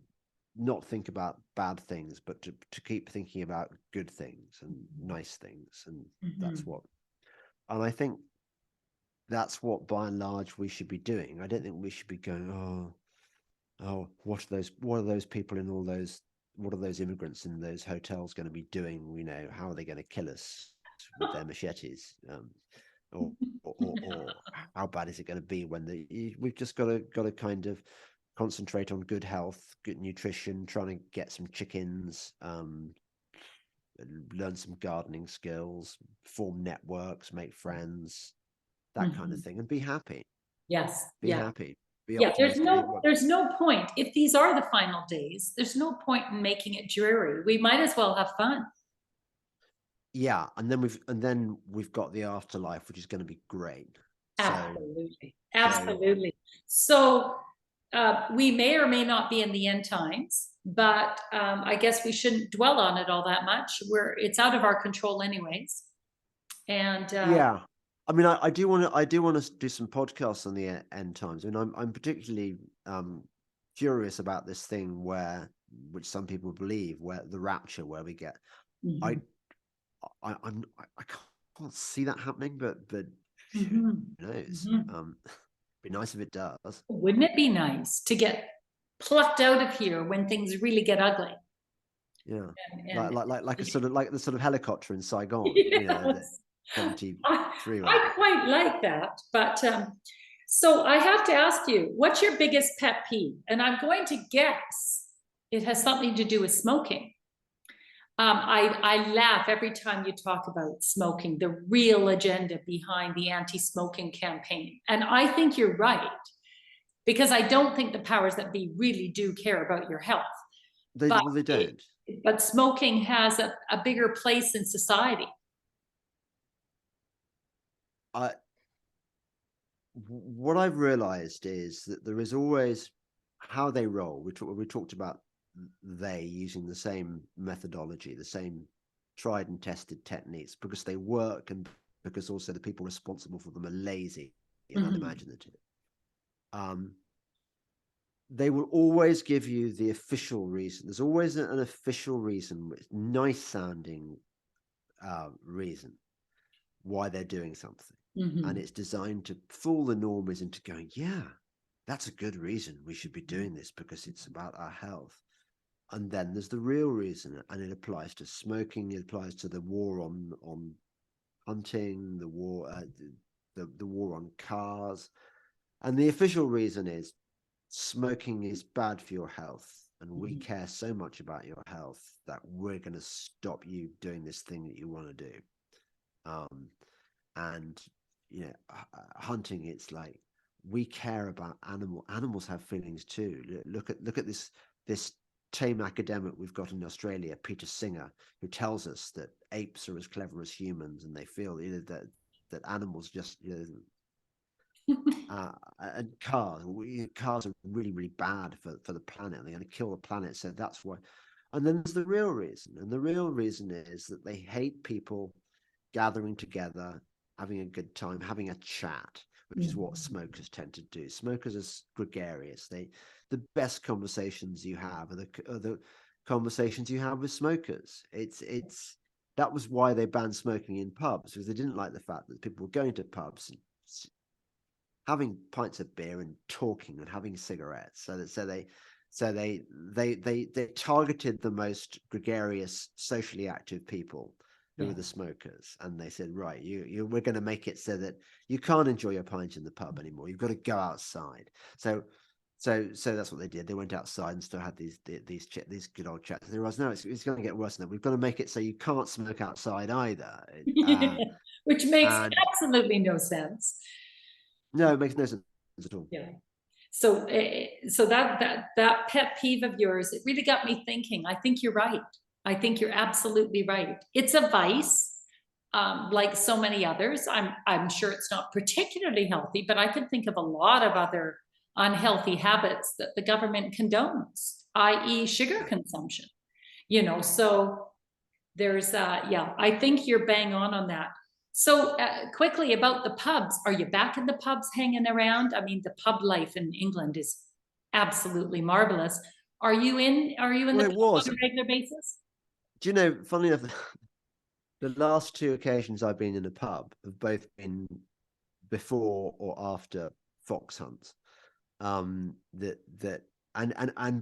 not think about bad things, but to keep thinking about good things and nice things. And that's Mhm. what, and I think that's what by and large we should be doing. I don't think we should be going, oh, what are those people in all those, what are those immigrants in those hotels going to be doing? How are they going to kill us with their machetes? Or, or how bad is it going to be when we've just got to kind of concentrate on good health, good nutrition, trying to get some chickens, learn some gardening skills, form networks, make friends, that kind of Mhm. thing, and be happy. Yes. Be Yeah. happy. Be Yeah. optimistic. There's no point. If these are the final days, there's no point in making it dreary. We might as well have fun. Yeah, and then we've got the afterlife, which is going to be great. So Absolutely. so Absolutely. So we may or may not be in the end times, but I guess we shouldn't dwell on it all that much. It's out of our control anyways. And yeah, I mean, I do want to do some podcasts on the end times. I mean, I'm particularly curious about this thing which some people believe, where the rapture, where we get. I mhm, I can't see that happening, but who mhm, knows? mhm. Be nice if it does. Wouldn't it be nice to get plucked out of here when things really get ugly? Yeah, And like a sort of like the sort of helicopter in Saigon, the yes, 73 or I whatever. quite like that. But so I have to ask you, what's your biggest pet peeve? And I'm going to guess it has something to do with smoking. I laugh every time you talk about smoking, the real agenda behind the anti-smoking campaign. And I think you're right, because I don't think the powers that be really do care about your health. But They don't. smoking has a bigger place in society. I what I've realized is that there is always how they roll. We talked about they using the same methodology, the same tried and tested techniques, because they work, and because also the people responsible for them are lazy and Mhm. unimaginative. Um, they will always give you the official reason. There's always an official reason, nice sounding reason why they're doing something. And Mhm. it's designed to fool the normies into going, yeah, that's a good reason we should be doing this, because it's about our health. And then there's the real reason, and it applies to smoking. It applies to the war on hunting, the war, the war on cars. And the official reason is smoking is bad for your health. And we care so much about your health that we're going to stop you doing this thing that you want to do. And, hunting, it's like, we care about animals have feelings too. Look at this tame academic we've got in Australia, Peterson, who tells us that apes are as clever as humans, and they feel that animals just and cars are really, really bad for the planet. They're going to kill the planet. So that's why. And then there's the real reason. And the real reason is that they hate people gathering together, having a good time, having a chat, which is what smokers tend to do. Smokers are gregarious. The best conversations you have are the conversations you have with smokers. That was why they banned smoking in pubs, because they didn't like the fact that people were going to pubs and having pints of beer and talking and having cigarettes. So they targeted the most gregarious, socially active people, who were the smokers, and they said, right, we're going to make it so that you can't enjoy your pint in the pub anymore. You've got to go outside. So that's what they did. They went outside and still had these good old chats. They realized, no, it's going to get worse than that. We've got to make it so you can't smoke outside either. Which makes absolutely no sense. No, it makes no sense at all. Yeah. So that pet peeve of yours, it really got me thinking. I think you're right. I think you're absolutely right. It's a vice, like so many others. I'm sure it's not particularly healthy, but I can think of a lot of other unhealthy habits that the government condones, i.e. sugar consumption. So there's I think you're bang on that. So quickly about the pubs, are you back in the pubs hanging around? I mean, the pub life in England is absolutely marvelous. Are you in the pub on a regular basis? Do you know, funnily enough, the last two occasions I've been in a pub have both been before or after fox hunts. And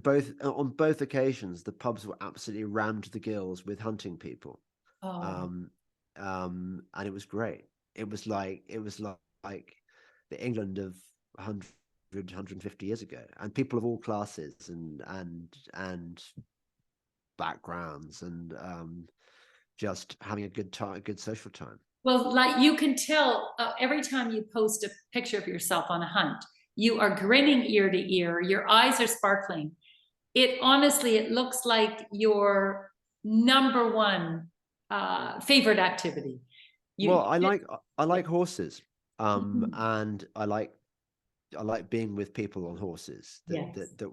both on both occasions the pubs were absolutely rammed to the gills with hunting people. And it was great. It was like the England of 150 years ago, and people of all classes and backgrounds, and just having a good time, a good social time. Well, like you can tell every time you post a picture of yourself on a hunt, you are grinning ear to ear. Your eyes are sparkling. It looks like your number one favorite activity. I like horses, and I like being with people on horses. That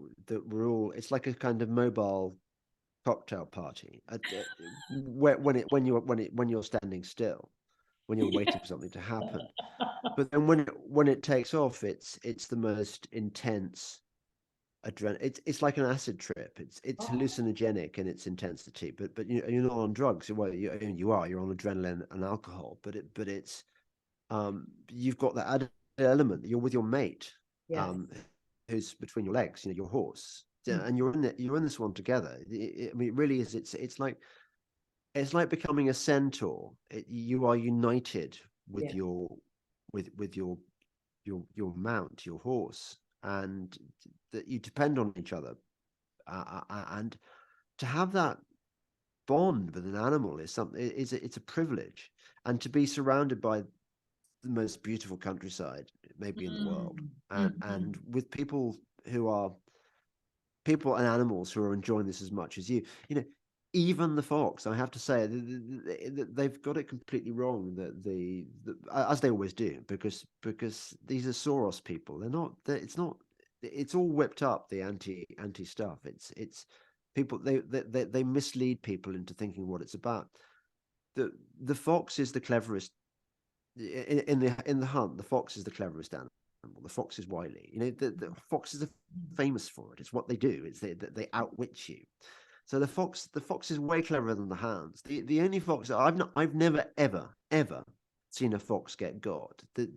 we're all. It's like a kind of mobile cocktail party. When you're standing still, when you're waiting for something to happen. But then when it takes off, it's the most intense adrenaline. It's like an acid trip. It's hallucinogenic in its intensity. But you're not on drugs. Well, you're on adrenaline and alcohol. But it's you've got that added element. You're with your mate, who's between your legs. Your horse, and you're in this one together. I mean, it really is. It's like becoming a centaur. You are united with your mount, your horse, and that you depend on each other, and to have that bond with an animal is something. It's a privilege, and to be surrounded by the most beautiful countryside maybe in the world, and with people and animals who are enjoying this as much as you. Even the fox, I have to say, they've got it completely wrong. As they always do, because these are Soros people. They're not. It's not. It's all whipped up. The anti stuff. It's people. They mislead people into thinking what it's about. The fox is the cleverest in the hunt. The fox is the cleverest animal. The fox is wily. The foxes are famous for it. It's what they do. It's they outwit you. So the fox is way cleverer than the hounds. The only fox I've never ever seen a fox get got. That's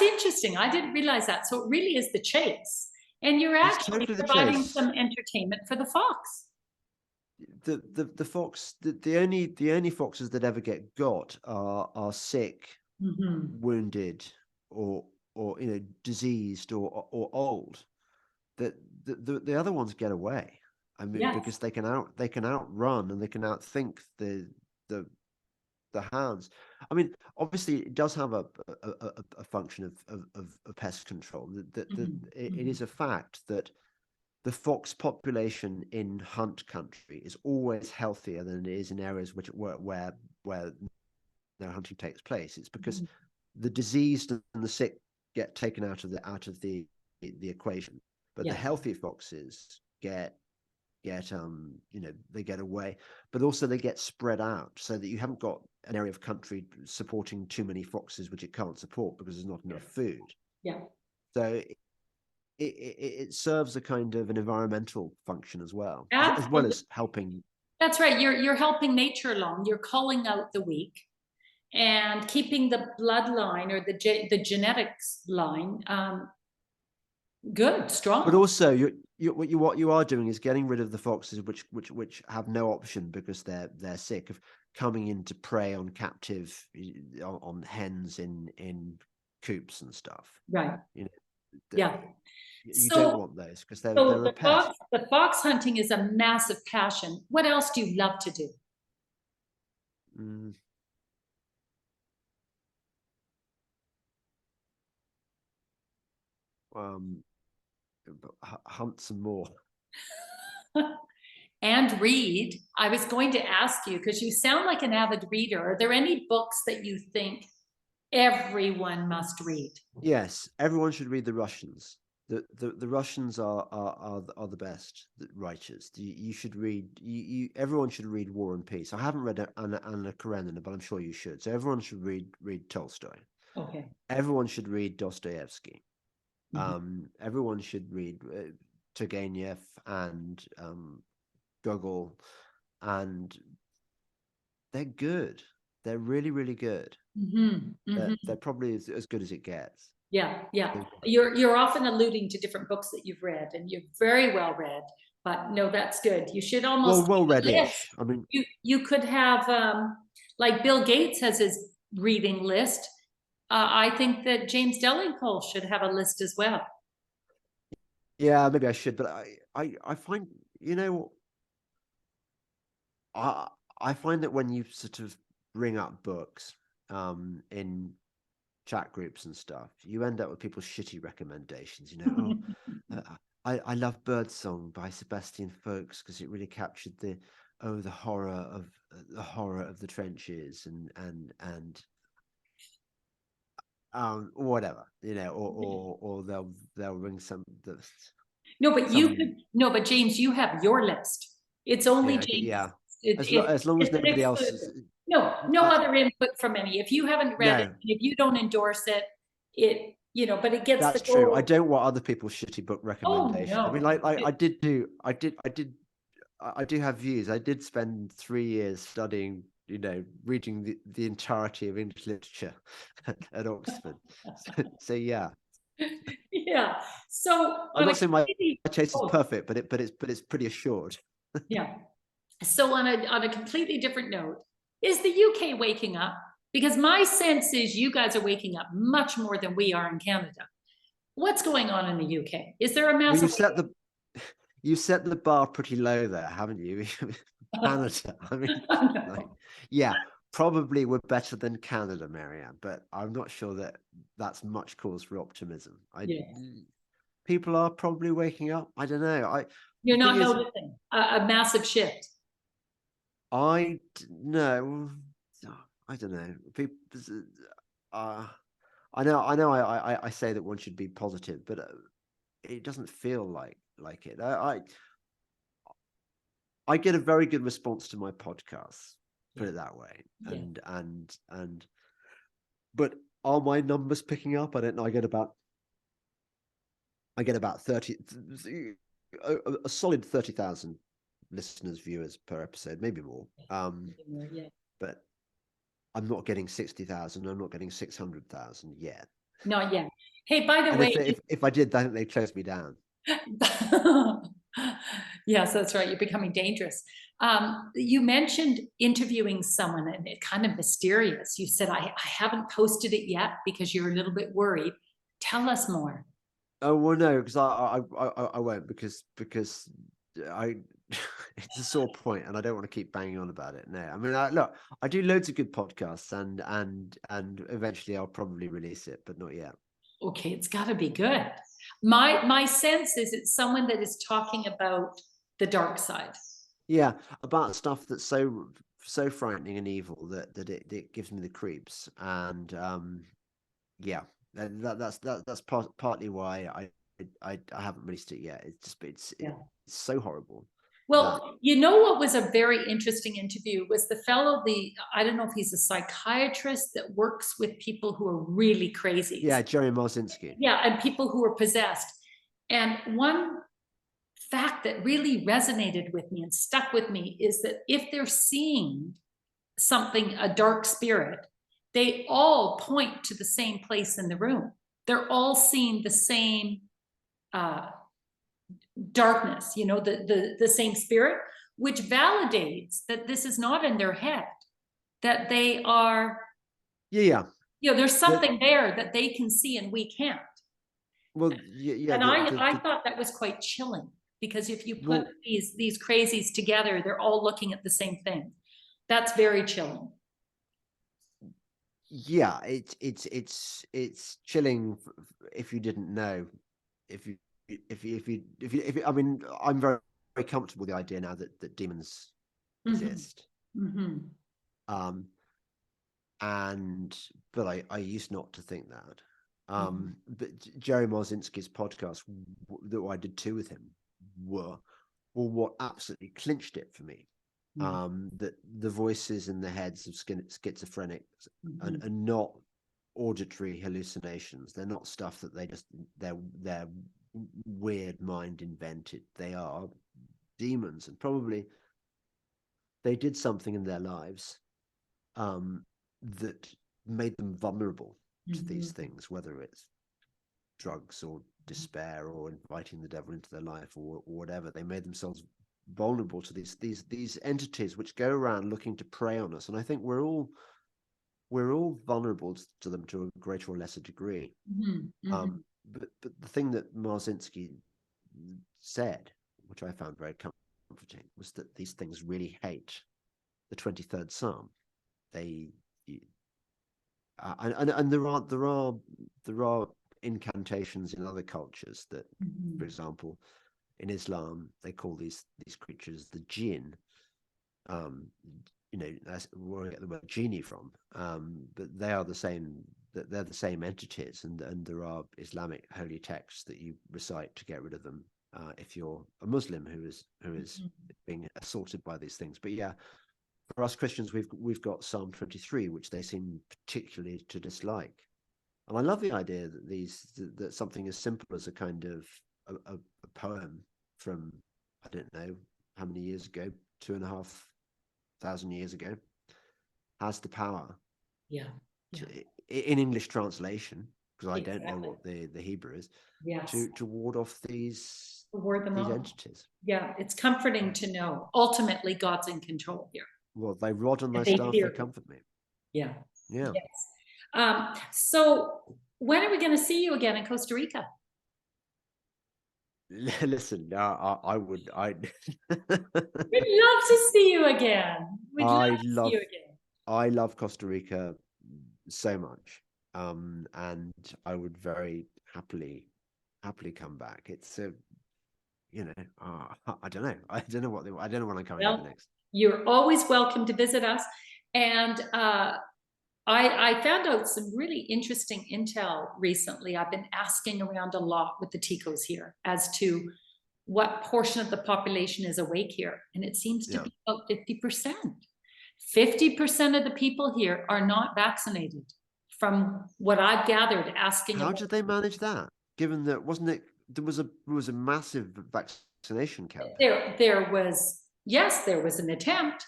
interesting. I didn't realize that. So it really is the chase, and you're actually providing some entertainment for the fox. the fox, the only foxes that ever get got are sick, wounded, or diseased, or old. The other ones get away. I mean, Yes. because they can outrun, and they can outthink the hounds. I mean, obviously, it does have a function of pest control. It is a fact that the fox population in hunt country is always healthier than it is in areas where no hunting takes place. It's because the diseased and the sick get taken out of the equation, but the healthy foxes get they get away, but also they get spread out, so that you haven't got an area of country supporting too many foxes which it can't support because there's not enough food. Yeah. So it serves a kind of an environmental function as well, as Absolutely. well as helping. That's right. You're helping nature along. You're calling out the weak and keeping the bloodline or the genetics line good, strong. But also, what you are doing is getting rid of the foxes which have no option because they're sick of coming in to prey on captive on hens in coops and stuff. Right. Yeah. You don't want those because they're a pest. The fox hunting is a massive passion. What else do you love to do? Hunt some more. And read. I was going to ask you, because you sound like an avid reader. Are there any books that you think everyone must read? Yes, everyone should read The Russians. The Russians are the best writers. You should read. Everyone should read War and Peace. I haven't read Anna Karenina, but I'm sure you should. So everyone should read Tolstoy. Okay. Everyone should read Dostoevsky. Everyone should read Turgenev and Gogol, and they're good. They're really, really good. They're probably as good as it gets. Yeah. You're often alluding to different books that you've read, and you're very well read. But no, that's good. You should almost well read-ish. I mean, you could have like Bill Gates has his reading list. I think that James Delingpole should have a list as well. Yeah, maybe I should, but I find, I find that when you sort of bring up books in chat groups and stuff, you end up with people's shitty recommendations. I love Birdsong by Sebastian Faulks because it really captured the horror of the trenches and whatever, or they'll ring some. But James, you have your list. It's only James. Yeah. As long as nobody else is. No other input from any. If you haven't read it, if you don't endorse it, but it gets. That's true. I don't want other people's shitty book recommendations. Oh, no. I mean, like I do have views. I did spend 3 years studying, reading the entirety of English literature at Oxford. So yeah. Yeah. So I'm not saying my taste is perfect, but it's pretty assured. Yeah. So on a completely different note, is the UK waking up? Because my sense is you guys are waking up much more than we are in Canada. What's going on in the UK? Is there a massive? Well, you set the bar pretty low there, haven't you? Canada. I mean, yeah, probably we're better than Canada, Marianne, but I'm not sure that that's much cause for optimism. People are probably waking up. I don't know. You're not noticing a massive shift. I don't know. People, I know. I say that one should be positive, but it doesn't feel like it. I get a very good response to my podcasts, put it that way, and but are my numbers picking up? I don't know. I get about 30, a solid 30,000 listeners, viewers per episode, maybe more. But I'm not getting 60,000. I'm not getting 600,000 yet. Not yet. Hey, by the way, if I did, I think they'd close me down. Yes, that's right. You're becoming dangerous. You mentioned interviewing someone and it kind of mysterious. You said, I haven't posted it yet because you're a little bit worried. Tell us more. Oh well, no, because I won't because I it's a sore point, and I don't want to keep banging on about it. No, I mean, look, I do loads of good podcasts, and eventually I'll probably release it, but not yet. Okay, it's got to be good. My sense is it's someone that is talking about the dark side. Yeah, about stuff that's so frightening and evil that it gives me the creeps, and yeah, that's partly why I haven't released it yet. It's Yeah. so horrible. Well, you know what was a very interesting interview was the fellow, I don't know if he's a psychiatrist that works with people who are really crazy. Yeah, Jerry Marzinski. Yeah, and people who are possessed. And one fact that really resonated with me and stuck with me is that if they're seeing something, a dark spirit, they all point to the same place in the room. They're all seeing the same darkness, you know, the same spirit, which validates that this is not in their head, that they are, Yeah, you know, there's something there that they can see and we can't. well, yeah, And I thought that was quite chilling, because if you put these crazies together, they're all looking at the same thing. That's very chilling. yeah, it's chilling if you didn't know. If you I mean, I'm very comfortable with the idea now that demons exist. But I used not to think that. But Jerry Marzinski's podcast that I did two with him were what absolutely clinched it for me. That the voices in the heads of schizophrenics are not auditory hallucinations. They're not stuff that their weird mind invented. They are demons, and probably they did something in their lives that made them vulnerable to these things, whether it's drugs or despair or inviting the devil into their life or whatever. They made themselves vulnerable to these entities which go around looking to prey on us, and I think we're all vulnerable to them to a greater or lesser degree. But the thing that Marzinski said, which I found very comforting, was that these things really hate the 23rd Psalm. And there are incantations in other cultures that, for example, in Islam they call these creatures the jinn. You know, that's where I get the word genie from. But they are the same. They're the same entities, and there are Islamic holy texts that you recite to get rid of them if you're a Muslim who is being assaulted by these things. But yeah, for us Christians, we've got Psalm 23, which they seem particularly to dislike. And I love the idea that something as simple as a kind of a poem from, I don't know how many years ago, 2,500 years ago, has the power. In English translation, because I don't know what the Hebrew is. To ward off these entities. Yeah, it's comforting to know ultimately God's in control here. Well, they rod on my staff, they comfort me. Yeah. Yes. So when are we going to see you again in Costa Rica? Listen, We'd love to see you again. I love Costa Rica so much, and I would very happily come back. It's I don't know. I don't know when I'm coming back next. You're always welcome to visit us, and I found out some really interesting intel recently. I've been asking around a lot with the Ticos here as to what portion of the population is awake here, and it seems to be about 50%. 50% of the people here are not vaccinated, from what I've gathered. Asking, how did they manage that? Given that there was a massive vaccination campaign. There was an attempt,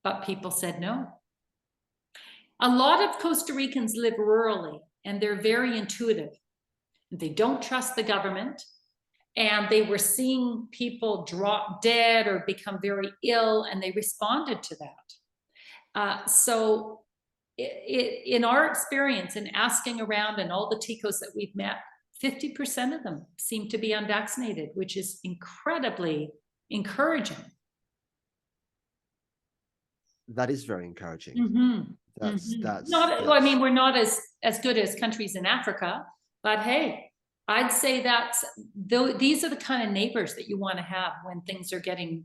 but people said no. A lot of Costa Ricans live rurally, and they're very intuitive. They don't trust the government. and they were seeing people drop dead or become very ill, and they responded to that. So in our experience in asking around and all the TICOs that we've met, 50% of them seem to be unvaccinated, which is incredibly encouraging. That is very encouraging. That's not, well, I mean, we're not as good as countries in Africa, but hey, I'd say that's these are the kind of neighbors that you want to have when things are getting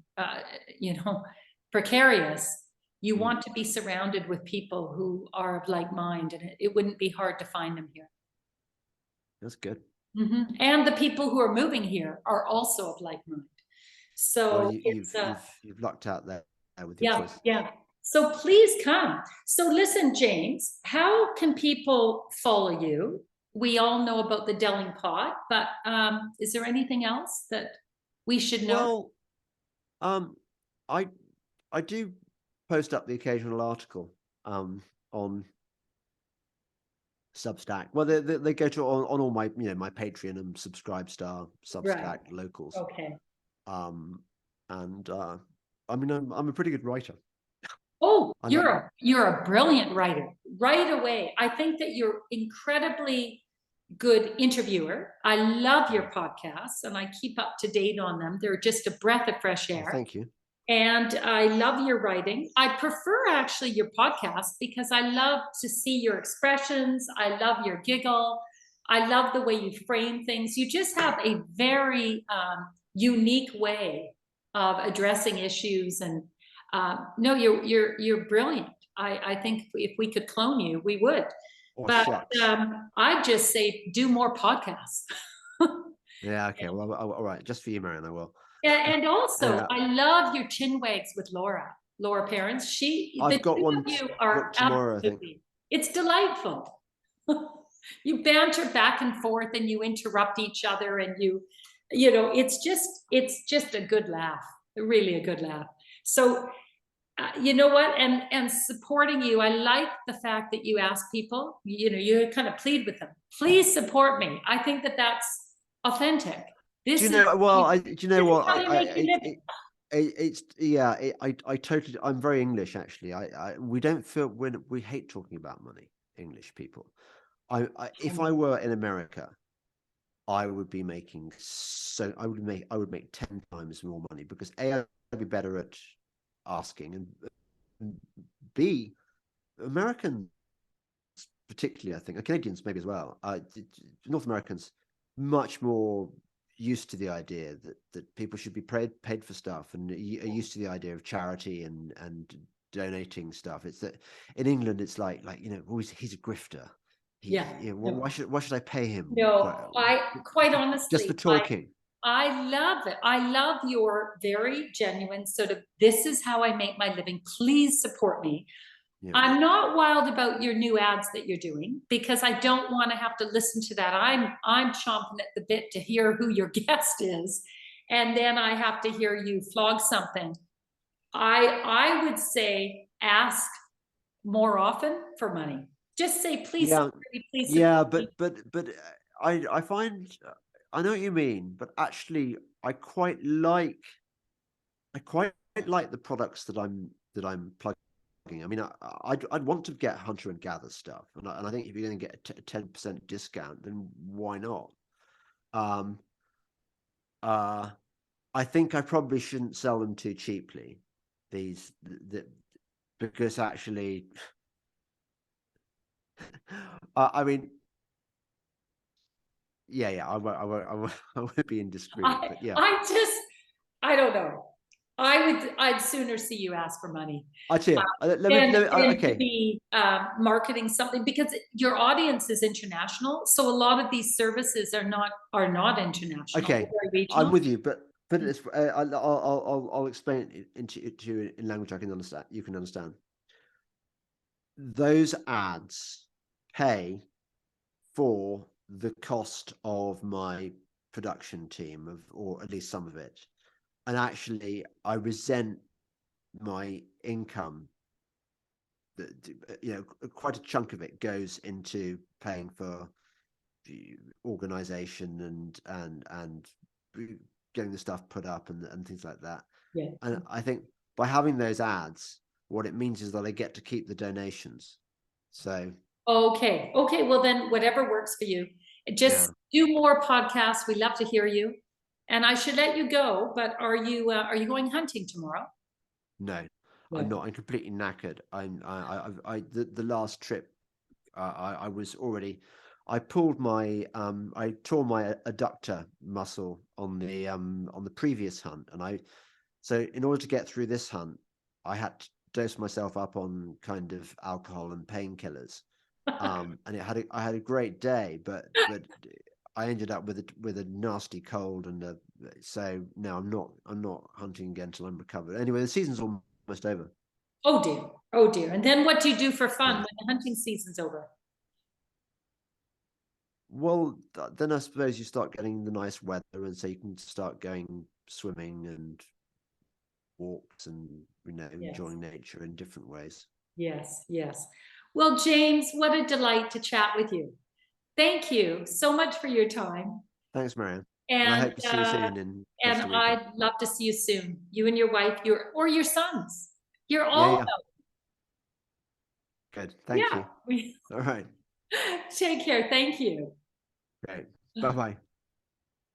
precarious. You want to be surrounded with people who are of like mind, and it wouldn't be hard to find them here. That's good. And the people who are moving here are also of like mind. So well, you've lucked out there with your choice. Yeah. So please come. So listen, James, how can people follow you? We all know about the Delingpole, but is there anything else that we should know? Well, I do post up the occasional article on Substack. Well, they go to on all my my Patreon and Subscribestar, Substack locals. Okay. And I mean, I'm a pretty good writer. Oh, you're a brilliant writer right away. I think that you're incredibly good interviewer. I love your podcasts, and I keep up to date on them. They're just a breath of fresh air. Well, thank you. And I love your writing. I prefer actually your podcast because I love to see your expressions. I love your giggle. I love the way you frame things. You just have a very unique way of addressing issues. And no, you're brilliant. I think if we could clone you, we would. But I'd just say do more podcasts. Yeah, okay. Well, all right. Just for you, Marion, I will. Yeah, and also I love your chin wags with Laura Parents. I've got one tomorrow, I think. It's delightful. You banter back and forth, and you interrupt each other, and it's just a good laugh, really a good laugh. So you know what, and supporting you, I like the fact that you ask people, you kind of plead with them, please support me. I think that that's authentic. Do you know what? I totally. I'm very English, actually. We don't feel we hate talking about money. English people. If I were in America, I would be making I would make 10 times more money, because A, I'd be better at asking, and B, Americans particularly, I think, and Canadians maybe as well. North Americans much more used to the idea that people should be paid for stuff, and are used to the idea of charity and donating stuff. It's that in England it's like he's a grifter. Why should I pay him? No, I quite honestly, just for talking. I love it. I love your very genuine sort of, this is how I make my living. Please support me. Yeah. I'm not wild about your new ads that you're doing, because I don't want to have to listen to that. I'm chomping at the bit to hear who your guest is, and then I have to hear you flog something. I would say ask more often for money. Just say, please, please. Yeah, but I find, I know what you mean, but actually I quite like the products that I'm plugging. I mean, I'd want to get hunter and gather stuff, and I think if you're going to get a 10% discount, then why not? I think I probably shouldn't sell them too cheaply, because actually, I mean, I won't be indiscreet, but yeah. I don't know. I'd sooner see you ask for money. Okay. Be marketing something, because your audience is international. So a lot of these services are not international. Okay, I'm with you, but it's, I'll explain it to you in language I can understand. You can understand. Those ads pay for the cost of my production team, or at least some of it. And actually, I resent my income. Quite a chunk of it goes into paying for the organization and getting the stuff put up and things like that. Yeah. And I think by having those ads, what it means is that I get to keep the donations. So Okay. Okay. Well, then whatever works for you. Just do more podcasts. We love to hear you. And I should let you go, but are you going hunting tomorrow? no, No. I'm not. I'm completely knackered. The last trip, I was already, I pulled my, I tore my adductor muscle on the previous hunt, and so in order to get through this hunt, I had to dose myself up on kind of alcohol and painkillers, and I had a great day, but I ended up with a nasty cold, and so no, I'm not hunting again until I'm recovered. Anyway, the season's almost over. Oh dear. Oh dear. And then what do you do for fun Yeah. when the hunting season's over? Well, then I suppose you start getting the nice weather, and so you can start going swimming and walks, and Yes. enjoying nature in different ways. Yes. Yes. Well, James, what a delight to chat with you. Thank you so much for your time. Thanks, Marianne, and I And hope to see you soon in and Costa Rica. I'd love to see you soon. You and your wife, your sons. You're Yeah, all yeah. Good. Thank yeah. you. All right. Take care. Thank you. Great. Bye bye.